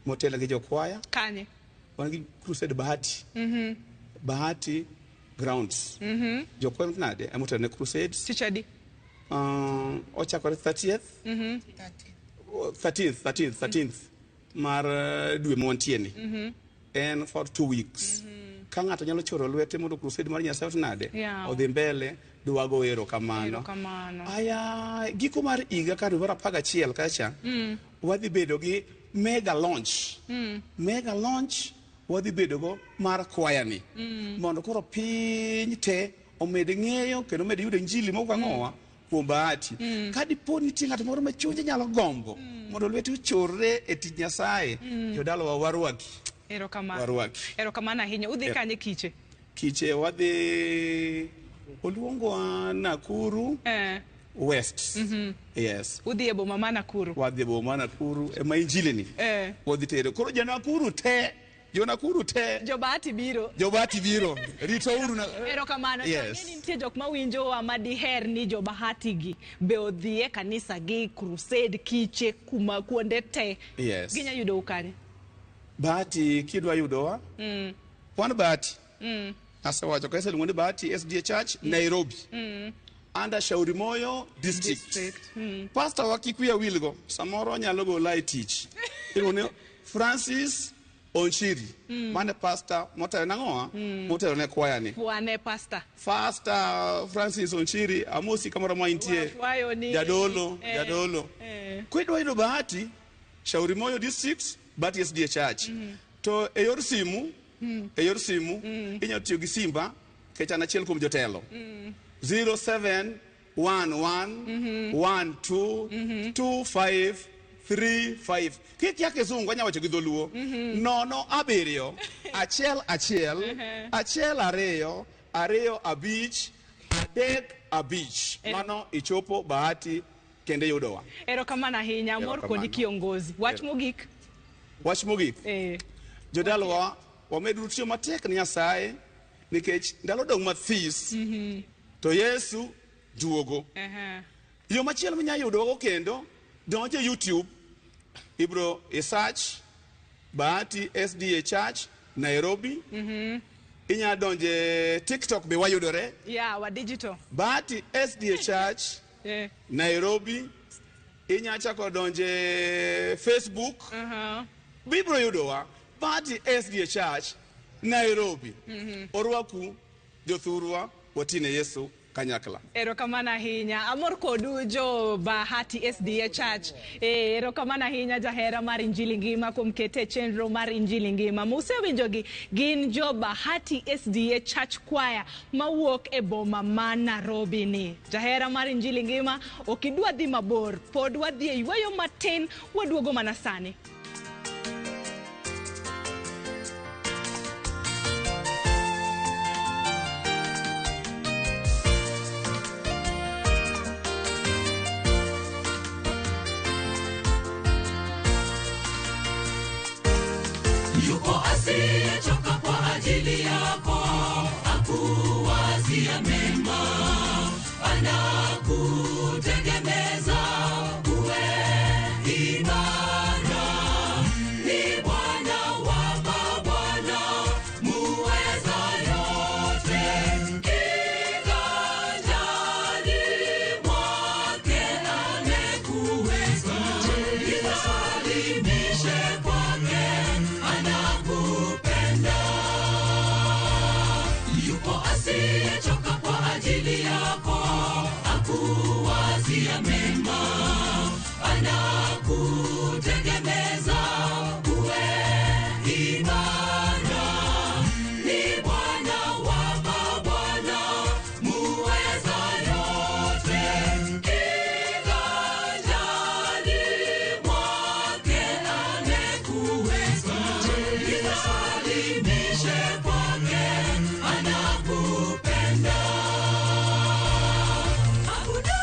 motelo gi jokwaya. Kanye? Wan gi crusade Bahati. Bahati grounds. Jokwaya mtinade amotelo ne crusades. Tichadi? Ochakore 30th. 13th. mar dwe montieni en for 2 weeks ka ng'ato nyalo choro lwete mondo crusade mar Nyasaye nade odhi mbele duago erokamano. Aya giko mar higa ka November 11 kacha wadhi bedo gi mega launch wadhi bedo go mar kwaya ni mondo koro piny te omed ng'eyo kendo omed yudo injili mokang'owa kuom Bahati. Ka dipo nitie ng'ato moro ma chunye nyalo gombo mondo lwete ochorre e tich Nyasaye, jodalawa warwaki. Erokamano ahinya. Udhi kanye kiche? Kiche wadhi oluongwa Nakuru West. Yes. Udhi e boma ma Nakuru? Wadhi e boma ma Nakuru ema injili ni wadhi tere. Koro jo Nakuru te jo Bahati biro rito uru na erokamano. Nitie jok mawinjo wa madiher ni jo Bahati gi be odhi e kanisa gi crusade kiche kuma kuonde te ginya yudo ukanye. Bahati kidwa yudowa wan Bahati asewacho kaisa luongo ni Bahati SDA Church Nairobi under Shauri Moyo district. Pastor wa Kikuya Wilgo samoro nyalo go lai tich iluongo Francis Onchiri mane pastor motelo nang'oa motelo ne kwaya ni wane pastor Francis Onchiri amosi kamoro ma intie jadolo kwidwa yudo Bahati Shauri Moyo district Bahati SDA Church to e yor simu inyalo tiyo gi simba kechan achiel kuom jotelo 0711122535 kik yake zungu anya wacho gi dholuo 071211225 mano ichopo Bahati kende yudowa. Erokamano ahinya. Amor kodi kiongozi. Wach mogik jodalawa wameduru tiyo matek ni Nyasaye nikech ndalo dong' mathis to Yesu duogo. Yo machielo minya yudogo kendo donje YouTube ibro search Bahati SDA Church Nairobi. Inya donje TikTok be wayudore wa digital Bahati SDA Church Nairobi. Inya chako donje Facebook bibro yudowa Bahati SDA Church Nairobi. Orwaku jothurwa watine Yesu kanyakla. Erokamano ahinya. Amor kodu jo Bahati SDA Church. Erokamano ahinya jahera mar injili ngima kuom kete chenro mar injili ngima. Musewinjogi gin jo Bahati SDA Church Choir mawuok e boma ma Nairobi ni. Jahera mar injili ngima okidwa dhi mabor, pod wadhi e ywayo matin waduogo mana sani. Yuko asiyechoka kwa ajili yako, akuwazia mema, anakutegemeza uwe imara. Ni Bwana wa mabwana, muweza yote, kiganjani mwake amekuweka. Jisalimishe kwake, anakupenda. Yuko asiyechoka kwa ajili yako, akuwazia mema, anakutegemeza uwe imara. Ni Bwana wa mabwana, muweza yote, kiganjani mwake amekuweka. Jisalimishe kwake, anakupenda. Hakuna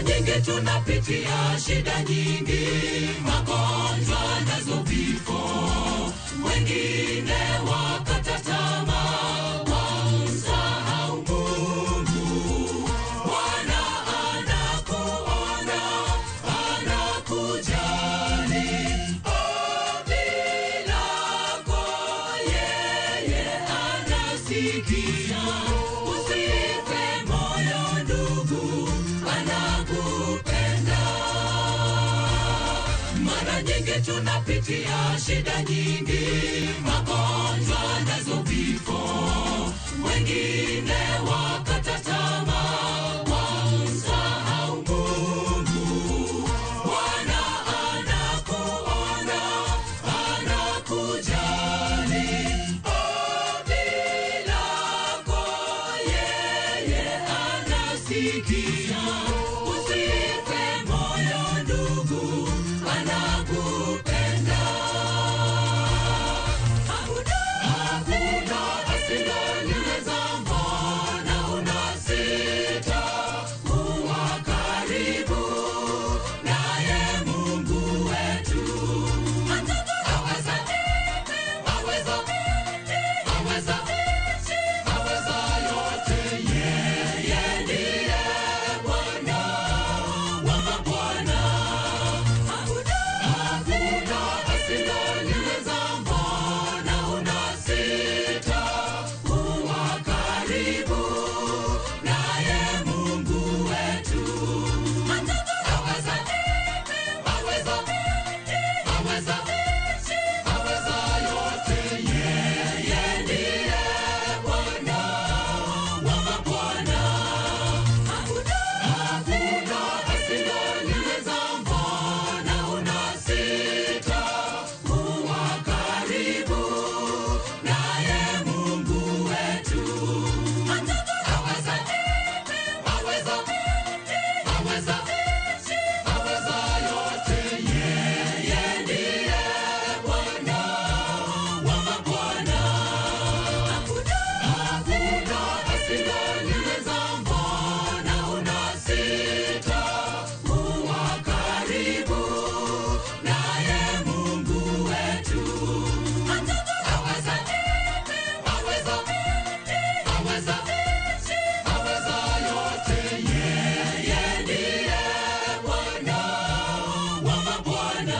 nyingi tunapitia shida nyingi, magonjwa nazo vifo, wengine wakata tamaa, wamsahau Mungu. Bwana anakuona, anakujali, ombi lako yeye anasikia. Usife moyo ndugu, anakupenda. Mara nyingi tunapitia shida nyingi, magonjwa nazo vifo, wengine wakata tamaa, wamsahau Mungu. Bwana anakuona, anakujali, ombi lako yeye anasikia. Usife moyo ndugu, anakupenda. Hakuna asiloliweza, mbona unasita kuwa karibu naye Mungu wetu? Aweza, aweza, aweza, aweza yote, yeye ndiye Bwana wa mabwana. Hakuna asiloliweza, mbona unasita kuwa karibu naye Mungu wetu? Aweza, aweza, aweza, aweza yote, yeye ndiye Bwana wa mabwana. Hakuna asiloliweza, mbona unasita kuwa karibu naye Mungu wetu? Aweza, aweza, aweza, aweza yote, yeye ndiye Bwana wa mabwana. Hakuna asiloliweza, mbona unasita kuwa karibu naye Mungu wetu? Aweza, aweza, aweza, aweza yote, yeye ndiye Bwana wa mabwana.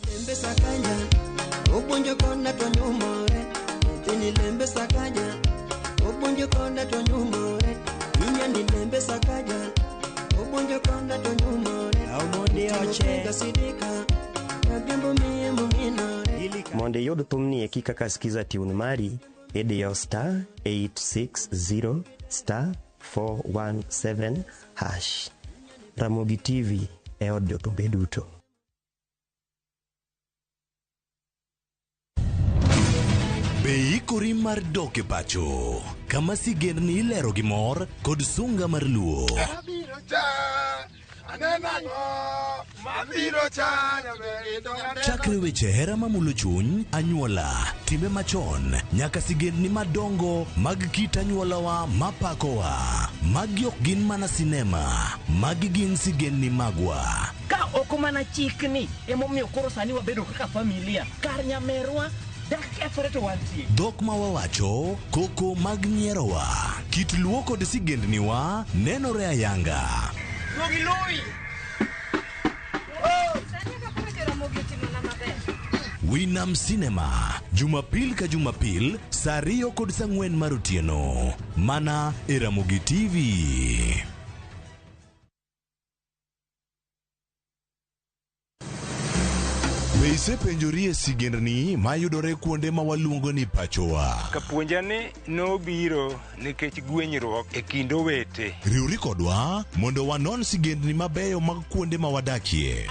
Lembe sakanya, obonjo konda to nyumore. Tini lembe sakanya, obonjo konda to nyumore. Inya ni lembe sakanya, obonjo konda to nyumore. Aumodi oche gasidika, nagembo miye muminore. Mondo iyud thumni eki kaka skiza tune mari, idiyo star 860 star 417 hash. Ramogi TV e od jotumbe duto. Be ikori mar dok e pacho, kama sigendni ilero gi mor kod sunga mar luo. Abiro cha, anenang'o, mabiro cha, Chakre weche hera mamulo chuny, anyuola, timbe machon, nyaka sigendni madongo mag kit anyuolawa mapakowa. Magi ok gin mana sinema, magi gin sigendni magwa. Ka ok mana chikni emomiyo koro sani wabedo kaka familia, kar nyamerwa dak kethore to wantie. Dhok ma wawacho, koko mag nyierowa, kit luo kod sigendniwa nenore ayanga. Logi lui! Winam Cinema, Jumapil ka Jumapil, saa 2 kod saa 4 mar otieno, mana e Ramogi TV. Be isepenjori e sigendni mayudore kuonde ma waluongo ni pachowa? Kapuonjani nobiro nikech gwenyruok e kind owete. Riwri kodwa mondo wanon sigendni mabeyo mag kuonde ma wadakie.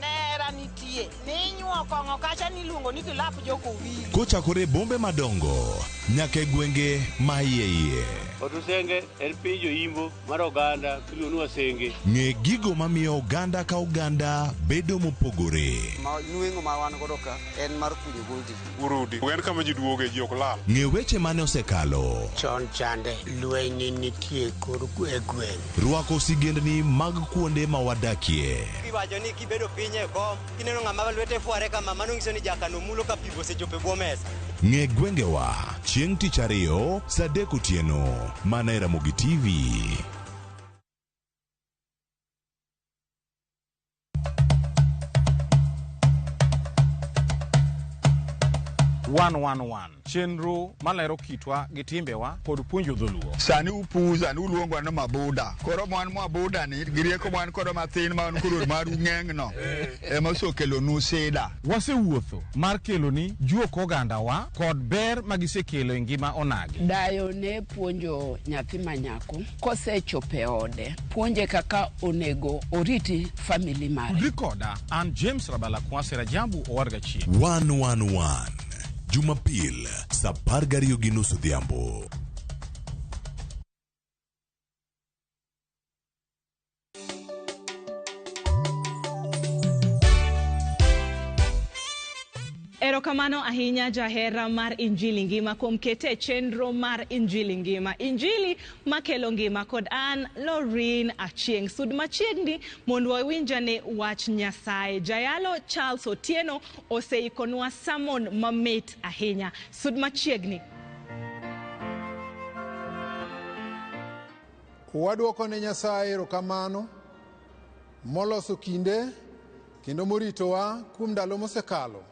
Nera nitie. Ninyuo kong'o kacha niluongo ni kilap joko wili. Kochakore bombe madongo nyaka e gwenge ma iye. Otusenge en piny joimbo mar oganda miluongo ni Wasenge. Ng'e gigo mamiyo oganda ka oganda bedo mopogore. Nweng'o ma wan godo ka en mar kunyo gold. Urudi. En kama ji duoge ji ok lal. Ng'e weche mane osekalo. Chon chande lweny nitie kod e gweng'. Rwako sigendni mag kuonde ma wadakie. Kiwacho ni kibedo piny e kom, kineno ng'ama lwete fuare kama mano nyiso ni jakano mulo ka pigo sechope bwo mesa. Ng'e gwengewa chieng' tich ariyo saa 3 otieno mana e Ramogi TV. Chenro malero kitwa gi timbewa kod puonjo dholuo. Sani upuza ni uluongo ni mabuda. Koro mwan mabuda ni girieko mwan koro mathin ma koro mar ng'eng'no. Ema sokelo nusida. Wasewuotho mar kelo ni juok ogandawa kod ber magisekelo e ngima onagi. Dayo ne puonjo nyathi manyako kosechope ode. Puonje kaka onego oriti family mare. Rikoda an James Rabala Kwase Rajabu Owarga Chien. 111 Jumapil saa 12:30 odhiambo. Erokamano ahinya jahera mar Injili Ngima kuom kete chenro mar Injili Ngima. Injili makelo ngima kod an Lorin Achieng. Sud machiegni mondo wawinjane wach Nyasaye. Jayalo Charles Otieno oseikonwa samon mamit ahinya. Sud machiegni. Waduoko ne Nyasaye erokamano moloso kinde kendo moritowa kuom ndalo mosekalo.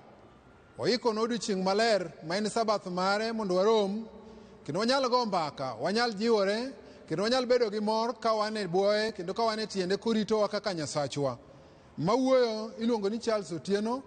Oiko odiechieng' maler ma en sabath mare mondo warom kendo wanyal go mbaka, wanyal jiwore kendo wanyal bedo gi mor ka wan e bwoye kendo ka wan e tiende koritowa kaka Nyasachwa. Mawuoyo iluongo ni Charles Otieno.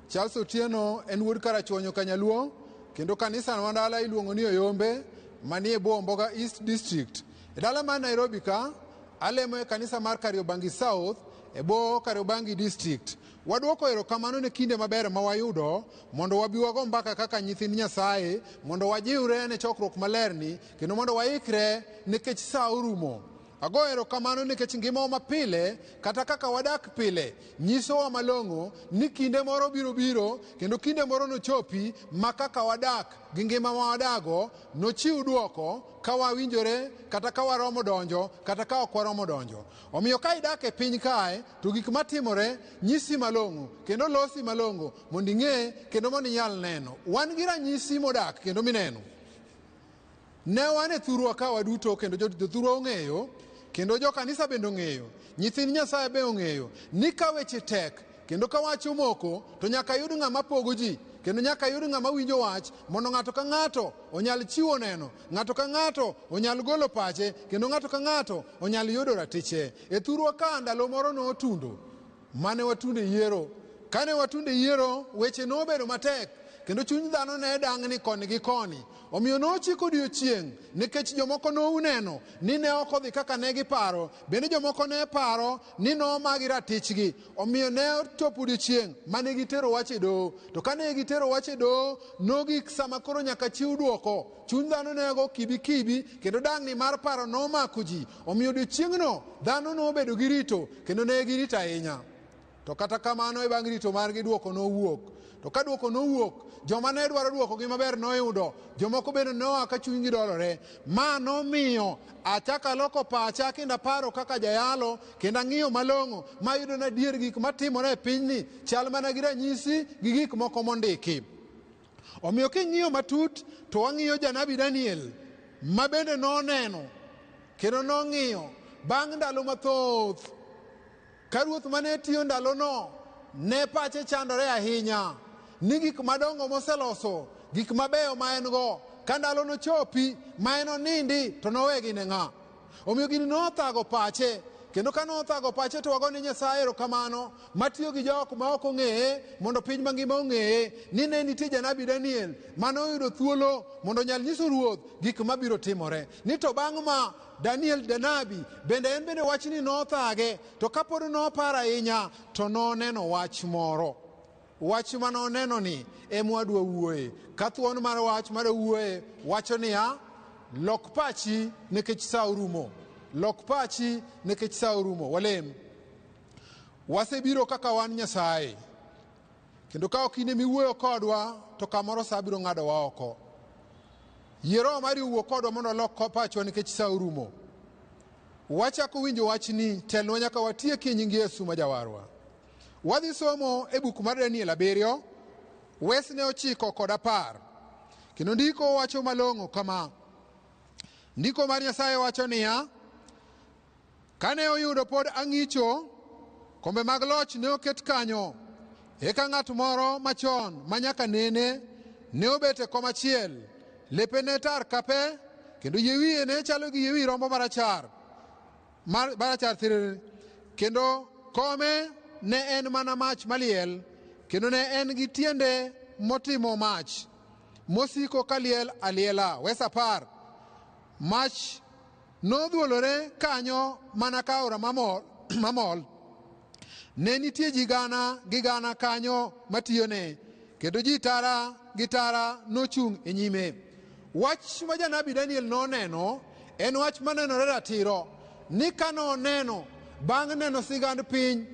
Charles Otieno en wuod Karachuonyo Kanyaluo kendo kanisa ma dala iluongo ni Oyombe manie bwo Omboga East District. E dala mar Nairobi ka alemo e kanisa mar Kariobangi South e bwo Kariobangi District. Waduoko erokamano ne kinde maber ma wayudo mondo wabiwago mbaka kaka nyithind Nyasaye mondo wajiwre ne chokruok malerni kendo mondo waikre nikech sa orumo. Ago erokamano nikech ngima ma pile kata kaka wadak pile nyisowa malong'o ni kinde moro biro kendo kinde moro nochopi ma kaka wadak gi ngima ma wadago nochiw duoko ka wawinjore kata ka waromo donjo kata ka ok waromo donjo. Omiyo ka idak e piny kae to gik matimore nyisi malong'o kendo losi malong'o mondo ing'e kendo mondo inyal neno. Wan gi ranyisi modak kendo mineno. Ne wan e thurwa ka waduto kendo jothurwa ong'eyo kendo jo kanisa bende ong'eyo, nyithind Nyasaye be ong'eyo ni ka weche tek kendo ka wach omoko to nyaka yud ng'ama pogo ji kendo nyaka yud ng'ama winjo wach mondo ng'ato ka ng'ato onyal chiwo neno, ng'ato ka ng'ato onyal golo pache kendo ng'ato ka ng'ato onyal yudo ratiche. E thurwa ka ndalo moro notundo mane watunde yiero. Kane watunde yiero weche nobedo matek kendo chuny dhano ne dang'ni koni gi koni. Omiyo nochiko odiechieng' nikech jomoko nouneno ni ne ok odhi kaka ne giparo, bende jomoko ne paro ni nomagi ratichgi. Omiyo ne ochopo odiechieng' mane gitero wach e doho. To kane gitero wach e doho nogik sama koro nyaka chiw duoko. Chuny dhano ne go kibi kendo dang'ni mar paro nomako ji. Omiyo odiechieng'no dhano nobedo gi rito kendo ne girito ahinya. To kata kamano e bang' rito margi duoko nowuok. To ka duoko nowuok, joma ne dwaro duoko gi maber noyudo, jomoko bende noa ka chunygi dolore. Ma nomiyo achaka loko pacha kendo aparo kaka jayalo kendo ang'iyo malong'o mayudo na dier gik matimore e pinyni chal mana gi ranyisi gi gik moko mondiki. Omiyo king'iyo matut to wang'iyo janabi Daniel ma bende noneno kendo nong'iyo bang' ndalo mathoth ka ruoth mane tiyo ndalono ne pache chandore ahinya ni gik madongo moseloso, gik mabeyo ma en go, ka ndalo nochopi ma en onindi to nowegi ne ng'a. Omiyo gini nothago pache kendo ka nothago pache to wagone Nyasaye erokamano matiyo gi jok ma ok ong'eye mondo piny mangima ong'eye ni ne nitie janabi Daniel manoyudo thuolo mondo nyal nyiso ruoth gik mabiro timore. Ni to bang' ma Daniel janabi bende en bende wachni nothage to kapod noparo ahinya to noneno wach moro. wach manoneno ni emwadwa wuoye. Ka thuon mar wach mar wuoye wacho niya, lok pachi nikech sa orumo. Lok pachi nikech sa orumo. Walem. Wasebiro kaka wan Nyasaye. Kendo ka ok ine miwuoyo kodwa, to kamoro sa biro ng'adowa oko. Yiero mari wuo kodwa mondo lok pachwa nikech sa orumo. Wachako winjo wachni, telnwa nyaka watieki e nying Yesu ma Jawarwa. Wadhi somo e buk mar Daniel 7, wesne 9 kod 10. Kendo ndiko wacho malong'o kama. Ndiko mar Nyasaye wacho niya, kane oyudo pod ang'icho, kombe mag loch ne oket kanyo. Eka ng'at moro machon manyaka nene ne obet e kom achiel. Lepe ne tar kape, kendo yie wiye ne chalo gi yie wi rombo marachar tir. Kendo kome ne en mana mach maliel, kendo ne en gi tiende motimo mach mosiko kaliel aliela. Wes 10. Mach nodhuolore kanyo mana ka aora mamol. Ne nitie ji gana gi gana kanyo matiyone, kendo ji tara gi tara nochung' e nyime. Wach ma janabi Daniel noneno en wach manenore ratiro, ni ka noneno bang' neno sigand piny,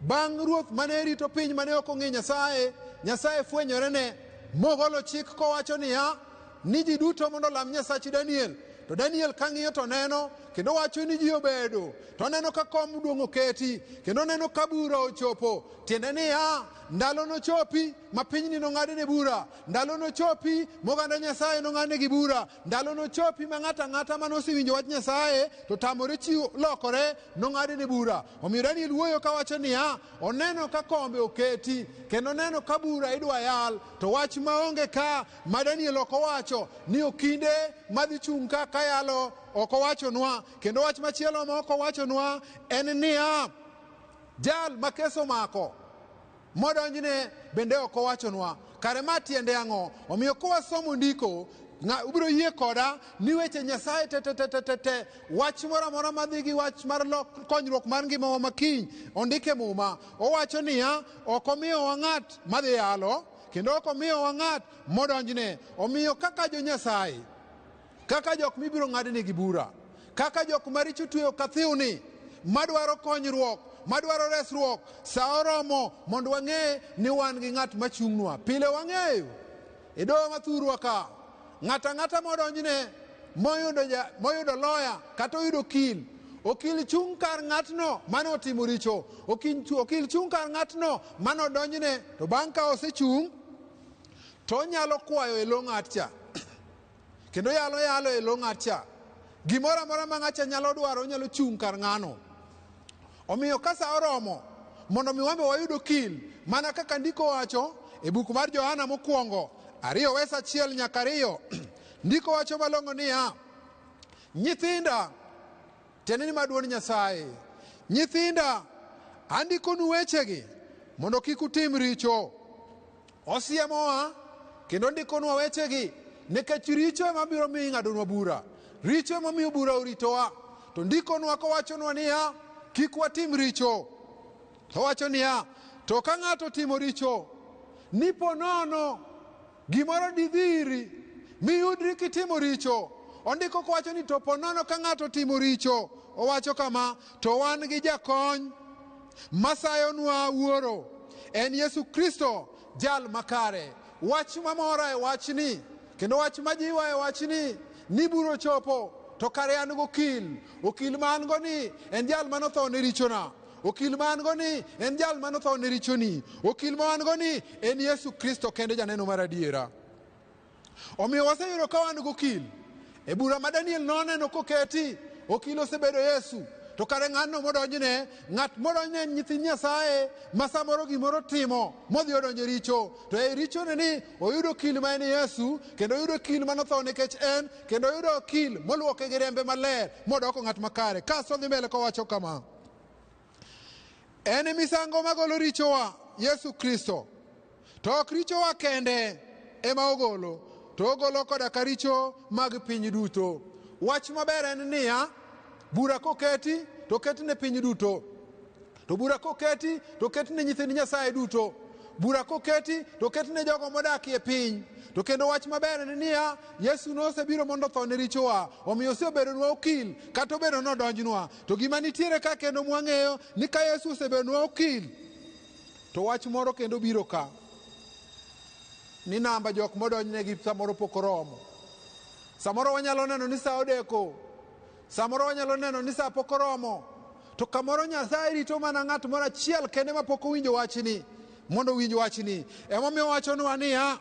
bang' ruoth mane rito piny mane ok ong'e Nyasaye, Nyasaye fwenyore ne mogolo chik kowacho niya, ni ji duto mondo lam Nyasachi Daniel. To Daniel kang'iyo to neno, kendo wacho ni ji obedo, to neno ka kom duong' oketi, kendo neno ka bura ochopo. Tiende niya, ndalo nochopi ma pinyni nong'adne bura, ndalo nochopi moganda Nyasaye nong'adnegi bura, ndalo nochopi ma ng'ato ang'ata manosewinjo wach Nyasaye to tamore chiwo lokore nong'adne bura. Omiyo Daniel wuoyo kawacho niya, oneno ka kombe oketi, kendo neno ka bura idwa yal. To wach maonge ka ma Daniel ok owacho ni okinde madhi chung' ka yalo ok owachonwa. Kendo wach machielo ma ok owachonwa en niya, jal ma keso mako modonjne bende ok owachonwa. Kare ma tiende ang'o? Omiyo kowasomo ndiko, ubiro yie koda ni weche Nyasaye te wach moro amora madhi gi wach mar konyruok mar ngimawa makiny ondike muma. Owacho niya, ok omiyowa ng'at madhi yalo, kendo ok omiyowa ng'at modonjne. Omiyo kaka jo Nyasaye, kaka jok mibiro ng'adnegi bura, kaka jok maricho tweyo kathiwni, madwaro konyruok, madwaro resruok, sa oromo mondo wang'e ni wan gi ng'at machung'nwa. Pile wang'eyo e doho mathurwa ka, ng'ato ang'ata modonjne moyudo loya kata oyudo okil, okil chung' kar ng'atno mane otimo richo, okil chung' kar ng'atno mane odonjne. To bang' ka osechung' to onyalo kwayo e lo ng'at cha, kendo yalo e lo ng'at cha. Gimoro amora ma ng'at cha nyalo dwaro, onyalo chung' kar ng'ano. Omiyo ka sa oromo mondo mi wambe wayud okil, mana kaka ndiko wacho e buk mar Johana mokwongo 2 wes 1 nyaka 2, ndiko wacho malong'o niya, nyithinda, tiende ni maduon Nyasaye, nyithinda, andikonu wechegi mondo kik utim richo. Osiemowa kendo ndikonwa wechegi nikech richo ema biro miyo ng'adonwa bura, richo ema miyo bura oritowa. To ndikonwa kowachonwa niya, kik watim richo. To wacho niya, to ka ng'ato timo richo, ni ponono gimoro didhiri miyudri kitimo richo. Ondiko kowacho ni to ponono ka ng'ato timo richo, owacho kama, to wan gi jakony masayonwa wuoro, en Yesu Kristo jal makare. Wach mamora e wachni, kendo wach majiwa e wachni, ni buro chopo to kare an go okil ma an go ni en jal manotho ne richona, okil ma an go ni en jal manotho ne richoni, okil ma an go ni en Yesu Kristo kende janeno mar adiera. Omiyo waseyudo ka wan go okil e bura ma Daniel noneno koketi, okil osebedo Yesu. To kare ng'atno modonjne, ng'at modonjne nyithi Nyasaye ma samoro gimoro timo modhi odonje richo, to e richone ni oyudo okil ma en Yesu, kendo oyudo okil manotho nikech en, kendo oyudo okil moluoke gi rembe maler modoko ng'at makare. Kasto dhi mbele kowacho kama, en misango magolo richowa Yesu Kristo, to ok richowa kende ema ogolo, to ogolo koda ka richo mag piny duto. Wach maber en niya, bura koketi to ket ne piny duto, to bura koketi to ket ne nyithind Nyasaye duto, bura koketi to ketne jogo modak e piny. To kendo wach maber ni niya, Yesu nosebiro mondo tho ne richowa, omiyo osebedonwa okil kata obedo nodonjnwa. To gima nitiere ka kendo mwang'eyo ni ka Yesu osebedonwa okil, to wach moro kendo biro ka ni namba jok modonjnegi samoro pok oromo. Samoro wanyalo neno ni sa odeko, samoro wanyalo neno ni sa pok oromo, to kamoro Nyasaye rito mana ng'at moro achiel kende ma pok owinjo wachni mondo owinj wachni. Emomiyo wachonwa niya,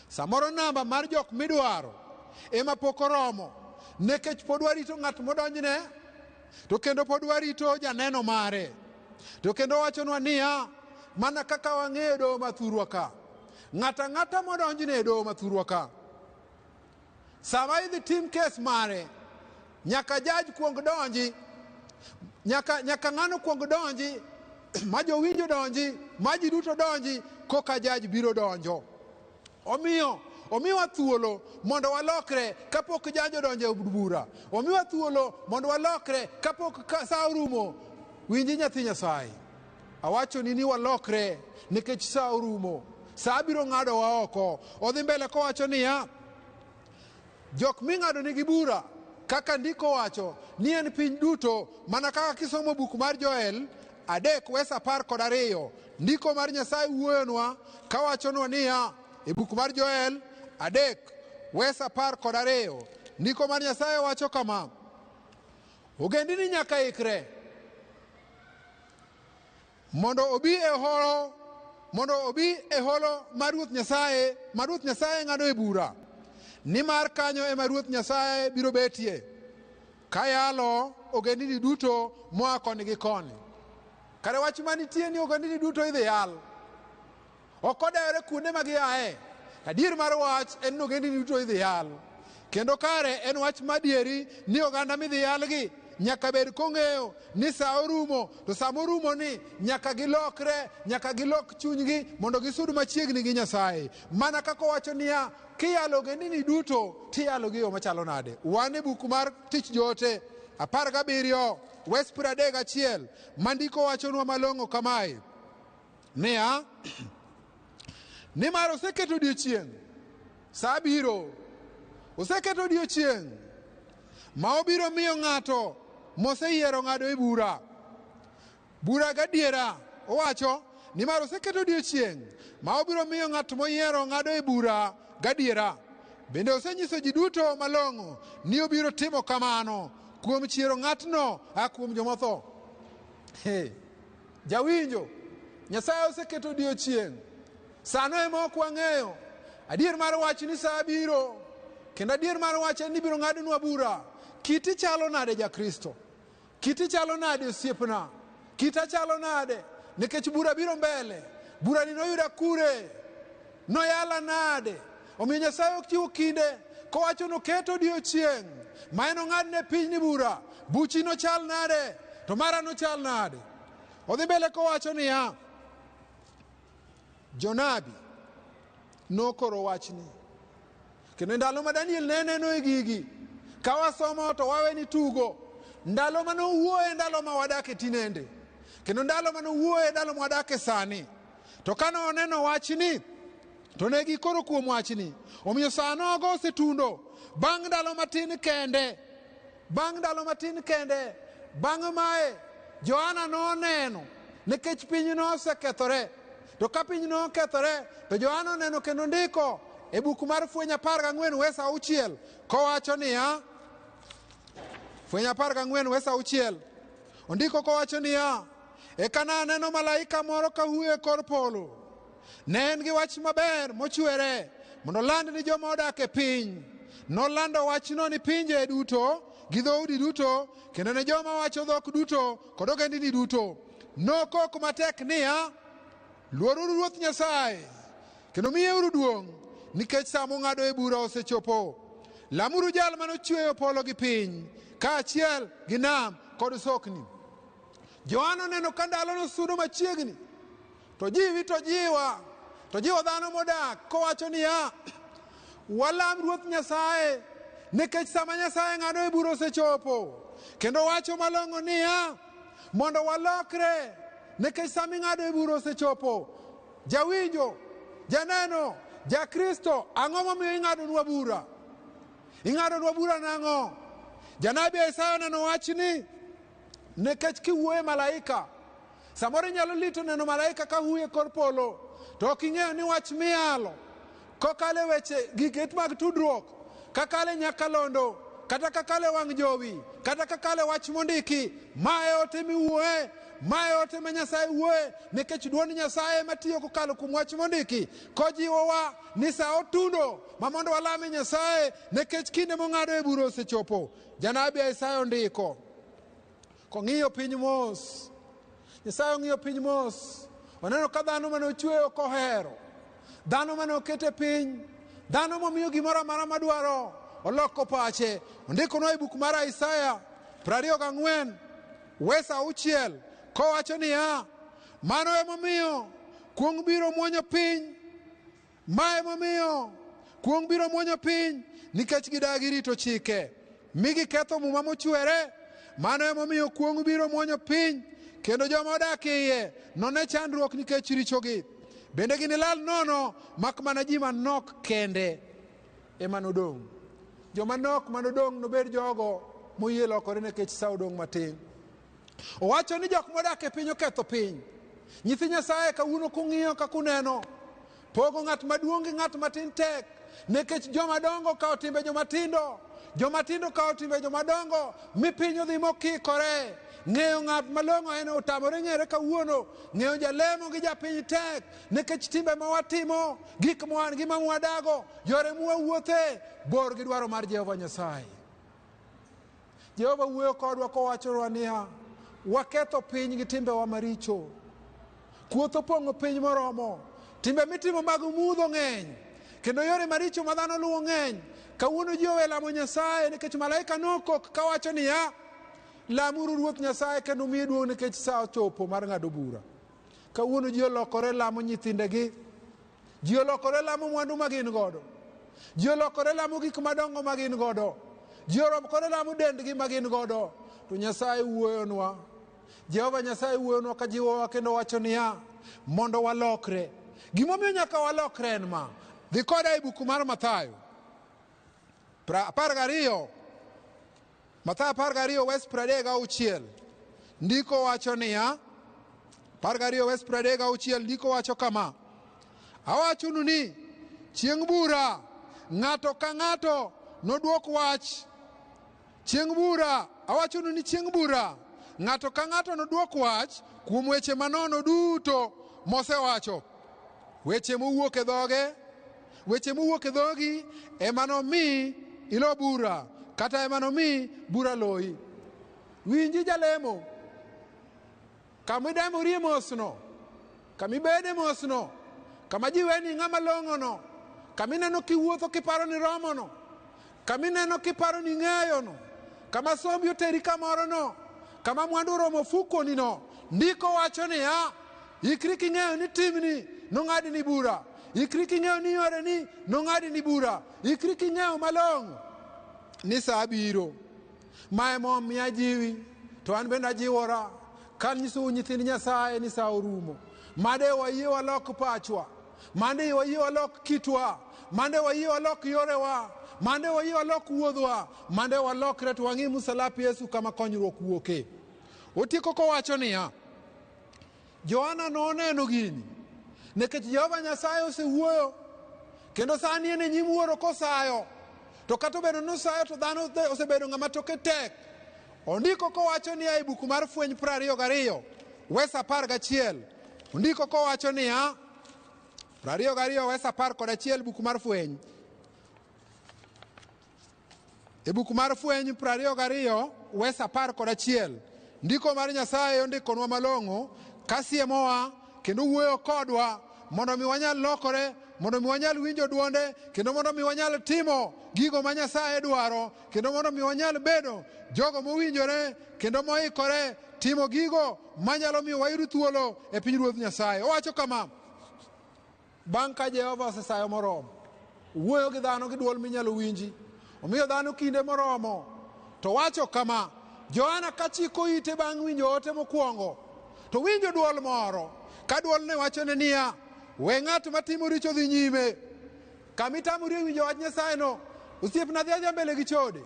samoro namba mar jok midwaro ema pok oromo, nikech pod warito ng'at modonjne, to kendo pod warito janeno mare. To kendo wachonwa niya, mana kaka wang'eyo doho mathurwa ka, ng'ata ng'ata modonjne e doho mathurwa ka, sama idhi tim kes mare, nyaka jaj kuong donji, nyaka ng'ano kuong donji, ma jowinjo donji, ma ji duto donji, koka jaj biro donjo. Omiwa thuolo mondo walokre kapok jaj odonjo e od bura. Omiwa thuolo mondo walokre kapok sa orumo. Winji nyathi Nyasaye, awachoni ni walokre nikech sa orumo. Sa biro ng'adowa oko. Odhi mbele kowacho niya, jok ming'ado nigi bura, kaka ndiko wacho ni en piny duto, mana kaka kisomo buk mar Joel 3:12, ndiko mar Nyasaye wuoyonwa kawachonwa niya, e buk mar Joel 3:12, ndiko mar Nyasaye wacho kama: ogendini nyaka ikre mondo obi e holo mar Ruoth Nyasaye, ma Ruoth Nyasaye ng'ado e bura, nimar kanyo ema Ruoth Nyasaye biro betie kayalo ogendini duto moa koni gi koni. Kare wach manitie ni ogendini duto idhi yal, ok odewore kuonde ma giaye. Adier mar wach en ni ogendini duto idhi yal, kendo kare en wach madieri ni oganda midhi yalgi nyaka bed kong'eyo ni sa orumo, to sa morumo ni nyaka gilokre, nyaka gilok chunygi mondo gisud machiegni gi Nyasaye. Mana kaka wacho niya, kiyalo ogendini duto tiyalo gi yo machalo nade. Wan e buk mar Tich Joote 17:31 mandiko wachonwa malong'o kamae niya, nimar oseketo odiechieng', sa biro, oseketo odiechieng' ma obiro miyo ng'ato moseyiero ng'ado e bura gadiera. Owacho, nimar oseketo odiechieng' ma obiro miyo ng'at moyiero ng'ado e bura gadiera. Bende osenyiso ji duto malong'o ni obiro timo kamano kuom chiero ng'atno kuom jomotho. Jawinjo, Nyasaye oseketo odiechieng', sano ema ok wang'eyo. Adier mar wach ni sa biro, kendo adier mar wach en ni biro ng'adnwa bura. Kiti chalo nade jakristo? Kiti chalo nade osiepna? Kita chalo nade? Nikech bura biro mbele. Bura ni noyuda kure? Noyala nade? Omiyo Nyasaye ok chiwo kinde kowacho noketo odiechieng' ma en ong'adne piny ni bura. Buchi nochal nade? To mara nochal nade? Odhi mbele kowacho niya, jonabi nokoro wachni. Kendo ndalo ma Daniel ne neno e gigi, ka wasomo to waweni tugo, ndalo mane owuoye, ndalo ma wadake tinende, kendo ndalo mane owuoye, ndalo ma wadake sani. To kane oneno wachni, to ne gikoro kuom wachni. Omiyo sano ogo osetundo. Bang' ndalo matin kende, bang' mae Johana noneno, nikech piny nosekethore. To ka piny nokethore, to Johana oneno kendo ndiko e buk mar Fweny 14:6 kowacho niya, Fweny 14:6 ondiko kowacho niya, eka naneno malaika moro ka huyo e kor polo. Ne en gi wach maber mochwere mondo land ni joma odak e piny. Nolando wachno ni pinje duto gi dhoudi duto, kendo ne joma wacho dhok duto kod ogendini duto. Nokok matek niya, luoruru Ruoth Nyasaye kendo miyeuru duong', nikech sa mong'ado e bura osechopo. Lamuru Jal manochweyo polo gi piny, kaachiel gi nam kod sokni. Johana oneno ka ndalono sudo machiegni, to jiwi to jiwa dhano modak kowacho niya, walam Ruoth Nyasaye nikech sama Nyasaye ng'ado e bura osechopo. Kendo wacho malong'o niya, mondo walokre nikech sama ing'ado e bura osechopo. jawinjo, janeno, jakristo, ang'o momiyo ing'adonwa bura? Ing'adonwa bura nang'o? Janabi Isaya neno wachni, nikech kiwuoye malaika, samoro inyalo lito neno malaika ka huye kor polo, to ok ing'eyo ni wach miyalo kokale weche giget mag tudruok, kakale nyakalondo, kata kakale wang' jowi, kata kakale wach mondiki, mae ote miwuoye, mae ote ma Nyasaye wuoye, nikech duond Nyasaye matiyo kokalo kuom wach mondiki kojiwowa ni sa otundo ma mondo walame Nyasaye, nikech kinde mong'ado e bura osechopo. Janabi Isaya ondiko kong'iyo piny mos, Nyasaye ong'iyo piny mos, oneno ka dhano mane ochweyo kohero, dhano mane okete piny, dhano momiyo gimoro amora madwaro oloko pache. Ondikonwa e buk mar Isaya 24 wesa 6 kowacho niya, mano emomiyo kuong biro muonyo piny, ma emomiyo kuong biro muonyo piny, nikech gidagi rito chike mi giketho muma mochwere. Mano emomiyo kuong biro muonyo piny, kendo joma odak iye none chandruok nikech richogi. Bende ginilal nono, mak mana ji manok kende ema nodong'. Joma nok manodong' nobed jogo moyie lokore nikech sa odong' matin. Owacho ni jok modak e piny oketho piny. Nyithi Nyasaye kawuono kung'iyo kakuneno, pogo ng'at maduong' gi ng'at matin tek, nikech joma dongo kawo timbe joma tindo, joma tindo kawo timbe joma dongo, mi piny odhi mokikore. Ng'eyo ng'at malong'o en otamore ng'ere kawuono. Ng'eyo jalemo gi japiny tek, nikech timbe ma watimo, gik mwan gi ma mwadago, yore mwawuothe bor gi dwaro mar Jehova Nyasaye. Jehova wuoyo kodwa kowachonwa niya, waketho piny gi timbewa maricho. Kuoth opong'o piny moromo, timbe mitimo mag mudho ng'eny, kendo yore maricho ma dhano luwo ng'eny. Kawuono ji owe lamo Nyasaye, nikech malaika nokok kawacho niya, lamuru Ruoth Nyasaye kendo miye duong' nikech sa ochopo mar ng'ado bura. Kawuono ji olokore lamo nyithindegi, ji olokore lamo mwandu ma gin godo, ji olokore lamo gik madongo ma gin godo, ji olokore lamo dendgi ma gin godo. To Nyasaye wuoyonwa, Jehova Nyasaye wuoyonwa ka jiwowa kendo wacho niya, mondo walokre. Gimomiyo nyaka walokre en ma. Dhi koda e buk mar Mathayo 12, Mathayo 12 wes 36 ndiko wacho niya, 12 wes 36 ndiko wacho kama, awachonu ni chieng' bura ng'ato ka ng'ato nodwok wach. Chieng' bura, awachonu ni chieng' bura ng'ato ka ng'ato nodwok wach kuom weche manono duto mosewacho. Weche mowuok e dhoge, weche mowuok e dhogi ema nomi ilo bura, kata ema nomi bura loyi. Winji jalemo, kamidemori mosno, kamibede mosno, kama ji weni ng'ama long'ono, kamineno kiwuotho kiparo ni romono, kamineno kiparo ni ng'eyono, kama sombi oteri kamoro no, kama mwandu oromo fukoni no. Ndiko wacho niya, ikri king'eyo ni timni nong'adi ni bura, ikri king'eyo ni yoreni nong'adi ni bura, ikri king'eyo malong'o ni sa biro. Mae momiya jiwi, to an bende ajiwora kan nyisou nyithind Nyasaye ni sa orumo. Made wayie walok pachwa, mande wayie walok kitwa, mande wayie walok yorewa, mande wayie walok wuodhwa, mande walokre to wang'i msalap Yesu kama konyruok wuoke. Otieko kowacho niya, Johana noneno gini, nikech Jehova Nyasaye osewuoyo, kendo sani en e nyim wuoro kosayo. To kata obedo nosayo to dhano osebedo ng'ama toke tek. Ondiko kowacho niya e buk mar Fweny 22 wes 11, ondiko kowacho niya, 22 wes 11 buk mar Fweny. E buk mar Fweny 22 wes 11, ndiko mar Nyasaye ondikonwa malong'o kasiemowa kendo wuoyo kodwa mondo mi wanyal lokore, mondo mi wanyal winjo duonde, kendo mondo mi wanyal timo gigo ma Nyasaye dwaro, kendo mondo mi wanyal bedo jogo mowinjore kendo moikore timo gigo manyalo miyo wayud thuolo e pinyruoth Nyasaye. Owacho kama, bang' ka Jehova osesayo moromo, wuoyo gi dhano gi dwol minyalo winji, omiyo dhano kinde moromo, to wacho kama, Johana kachiko ite bang' winjo ote mokwongo, to winjo dwol moro, ka dwol ne wachone niya, we ng'at matimo richo dhi nyime. Kamitamori winjo wach Nyasaye no, osiepna dhi mbele gi chode.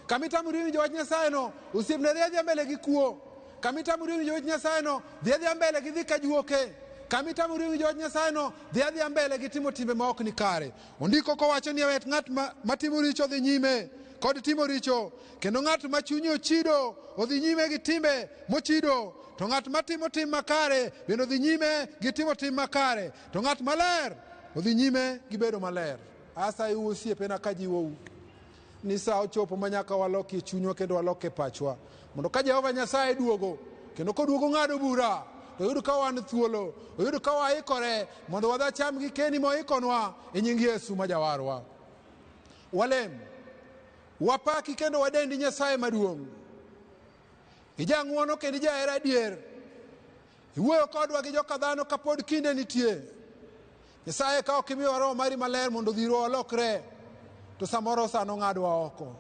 Kamitamori winjo wach Nyasaye no, osiepna dhi mbele gi kuo. Kamitamori winjo wach Nyasaye no, dhi mbele gi dhi kajuoke. Kamitamori winjo wach Nyasaye no, dhi mbele gi timo timbe ma ok ni kare. Ondiko kowacho ni wet ng'at matimo richo dhi nyime kod timo richo, kendo ng'at ma chunye ochido odhi nyime gi timbe mochido, to ng'at matimo tim makare bende odhi nyime gi timo tim makare, to ng'at maler odhi nyime gi bedo maler. Asa iwu osiepena kajiwou ni sa ochopo manyaka walokie chunywa kendo walokie pachwa, mondo ka Jehova Nyasaye duogo kendo koduogo ng'ado bura, to oyud ka wan thuolo, oyud ka waikore mondo wadhi cham gi keni moikonwa e nying Yesu ma Jawarwa. Walem, wapaki kendo wadendi Nyasaye maduong'. Ijang'wono kendo ijahera adier. Iwuoyo kodwa gi joka dhano kapod kinde nitie. Nyasaye ka ok imiwa Roho mari maler mondo dhiro olokre, to samoro sano ng'adwa oko.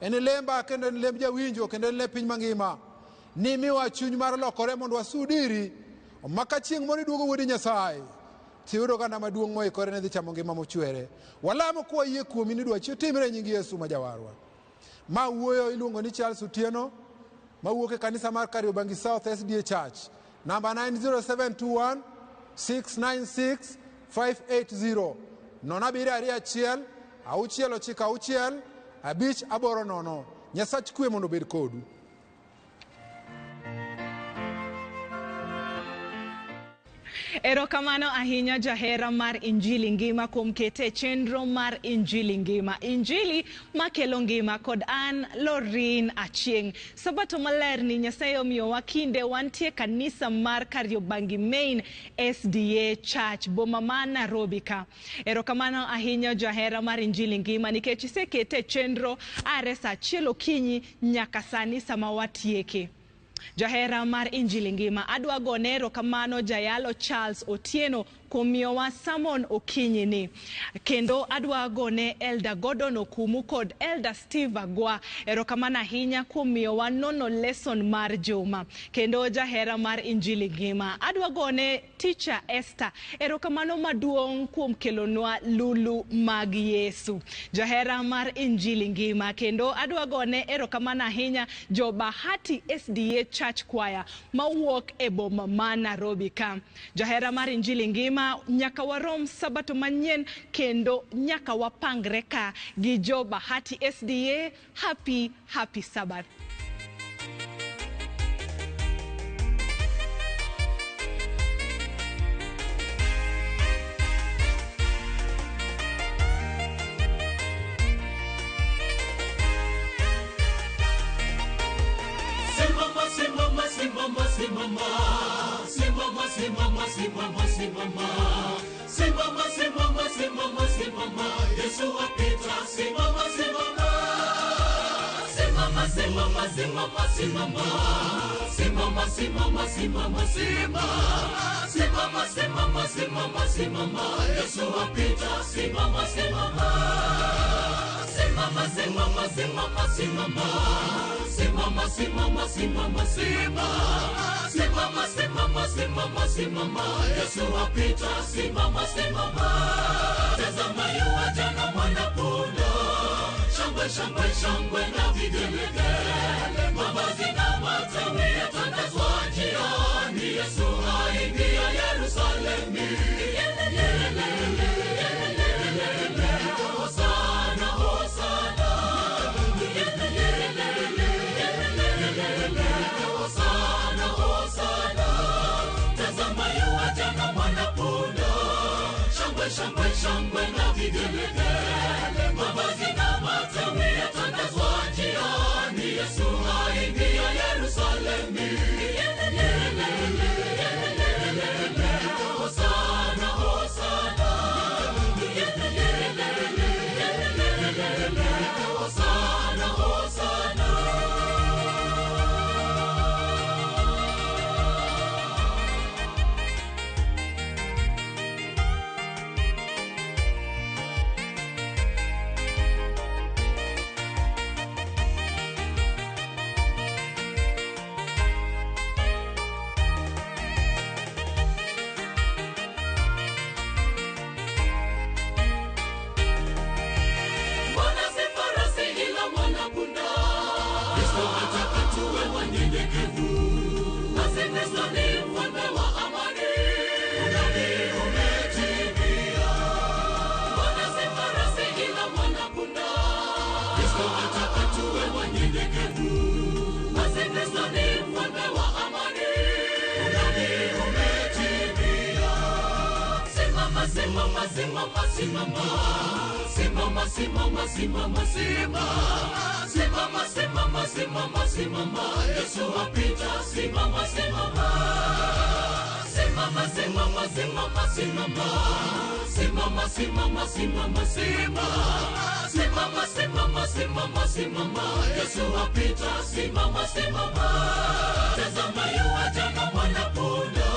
En lemba kendo en lemb jawinjo kendo en lemb piny mangima. Ni miwa chuny mar lokore mondo wasudiri, maka chieng' moro iduogo Wuod Nyasaye. Tiyudo ganda maduong' moikore ne dhi chamo ngima mochwere. Walamo kwa yie kuomi ni dwa timre nying Yesu ma Jawarwa. Ma wuoyo iluongo ni Charles Otieno, ma wuok e kanisa mar Kariobangi South SDA Church. Number 90721 696 580 071 691 580. Nyasach kwe mondo bed kodu. Erokamano ahinya jahera mar Injili ngima kuom kete chenro mar Injili ngima. Injili makelo ngima kod an Lorin Achieng'. Sabato maler ni Nyasaye omiyowa kinde wantie kanisa mar Kariobangi Main SDA Church boma ma Nairobi ka. Erokamano ahinya jahera mar Injili ngima nikech isekete chenro are saa 1 okinyi nyaka sani sama watieke. Jahera mar Injili ngima adwa gone erokamano jayalo Charles Otieno kuom miyowa sermon okinyi ni. Kendo adwa gone Elder Gordon Okumu kod Elder Steve Agwa erokamano ahinya kuom miyowa nono lesson mar juma. Kendo jahera mar Injili ngima adwa gone Teacher Esther erokamano maduong' kuom kelonwa lulu mag Yesu. Jahera mar Injili ngima kendo adwa gone erokamano ahinya jo Bahati SDA Church Choir mawuok e boma ma Nairobi ka. Jahera mar Injili ngima nyaka warom sabato manyien kendo nyaka wapangre ka gi jo Bahati SDA. Happy Sabbath. Simama, Yesu apita, simama, simama. Simama, simama, simama, simama. Simama, simama, simama, simama. Simama, simama, simama, simama. Yesu apita, simama, simama. Simama, simama, simama, simama. Simama, simama, simama, simama. Simama, simama, simama, simama. Yesu apita, simama, simama. Tazama yuaja na mwanapunda, shangwe, shangwe, shangwe na vigelegele, mavazi na matawi yatandazwa njiani, Yesu aingia Yerusalemu. Hosana, Hosana. Hosana, Hosana. Tazama yuaja na mwanapunda, shangwe, shangwe, shangwe na vigelegele, mavazi na matawi yatandazwa njiani, Yesu aingia Yerusalemu. Hosana, Hosana. Hosana, Hosana. simama simama simama simama simama simama simama simama simama simama simama Yesu apita simama simama simama simama simama simama simama simama simama simama simama simama simama Yesu apita simama simama tazama yuaja na mwanapunda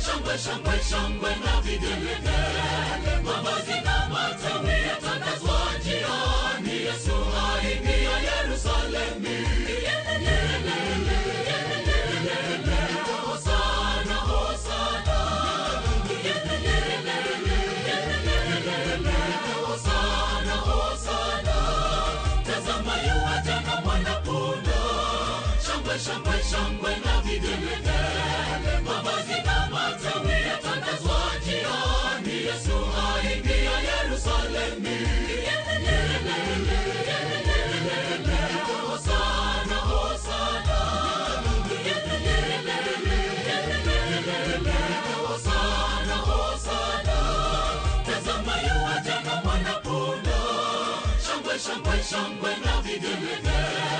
shangwe shangwe shangwe na vigelegele mavazi na matawi yatandazwa njiani Yesu aingia Yerusalemu Hosana Hosana Hosana Hosana tazama yuaja na mwanapunda shangwe shangwe shangwe na vigelegele mavazi na matawi yatandazwa njiani Yesu aingia Yerusalemu Hosana Hosana Hosana Hosana tazama yuaja na mwanapunda shangwe shangwe shangwe na vigelegele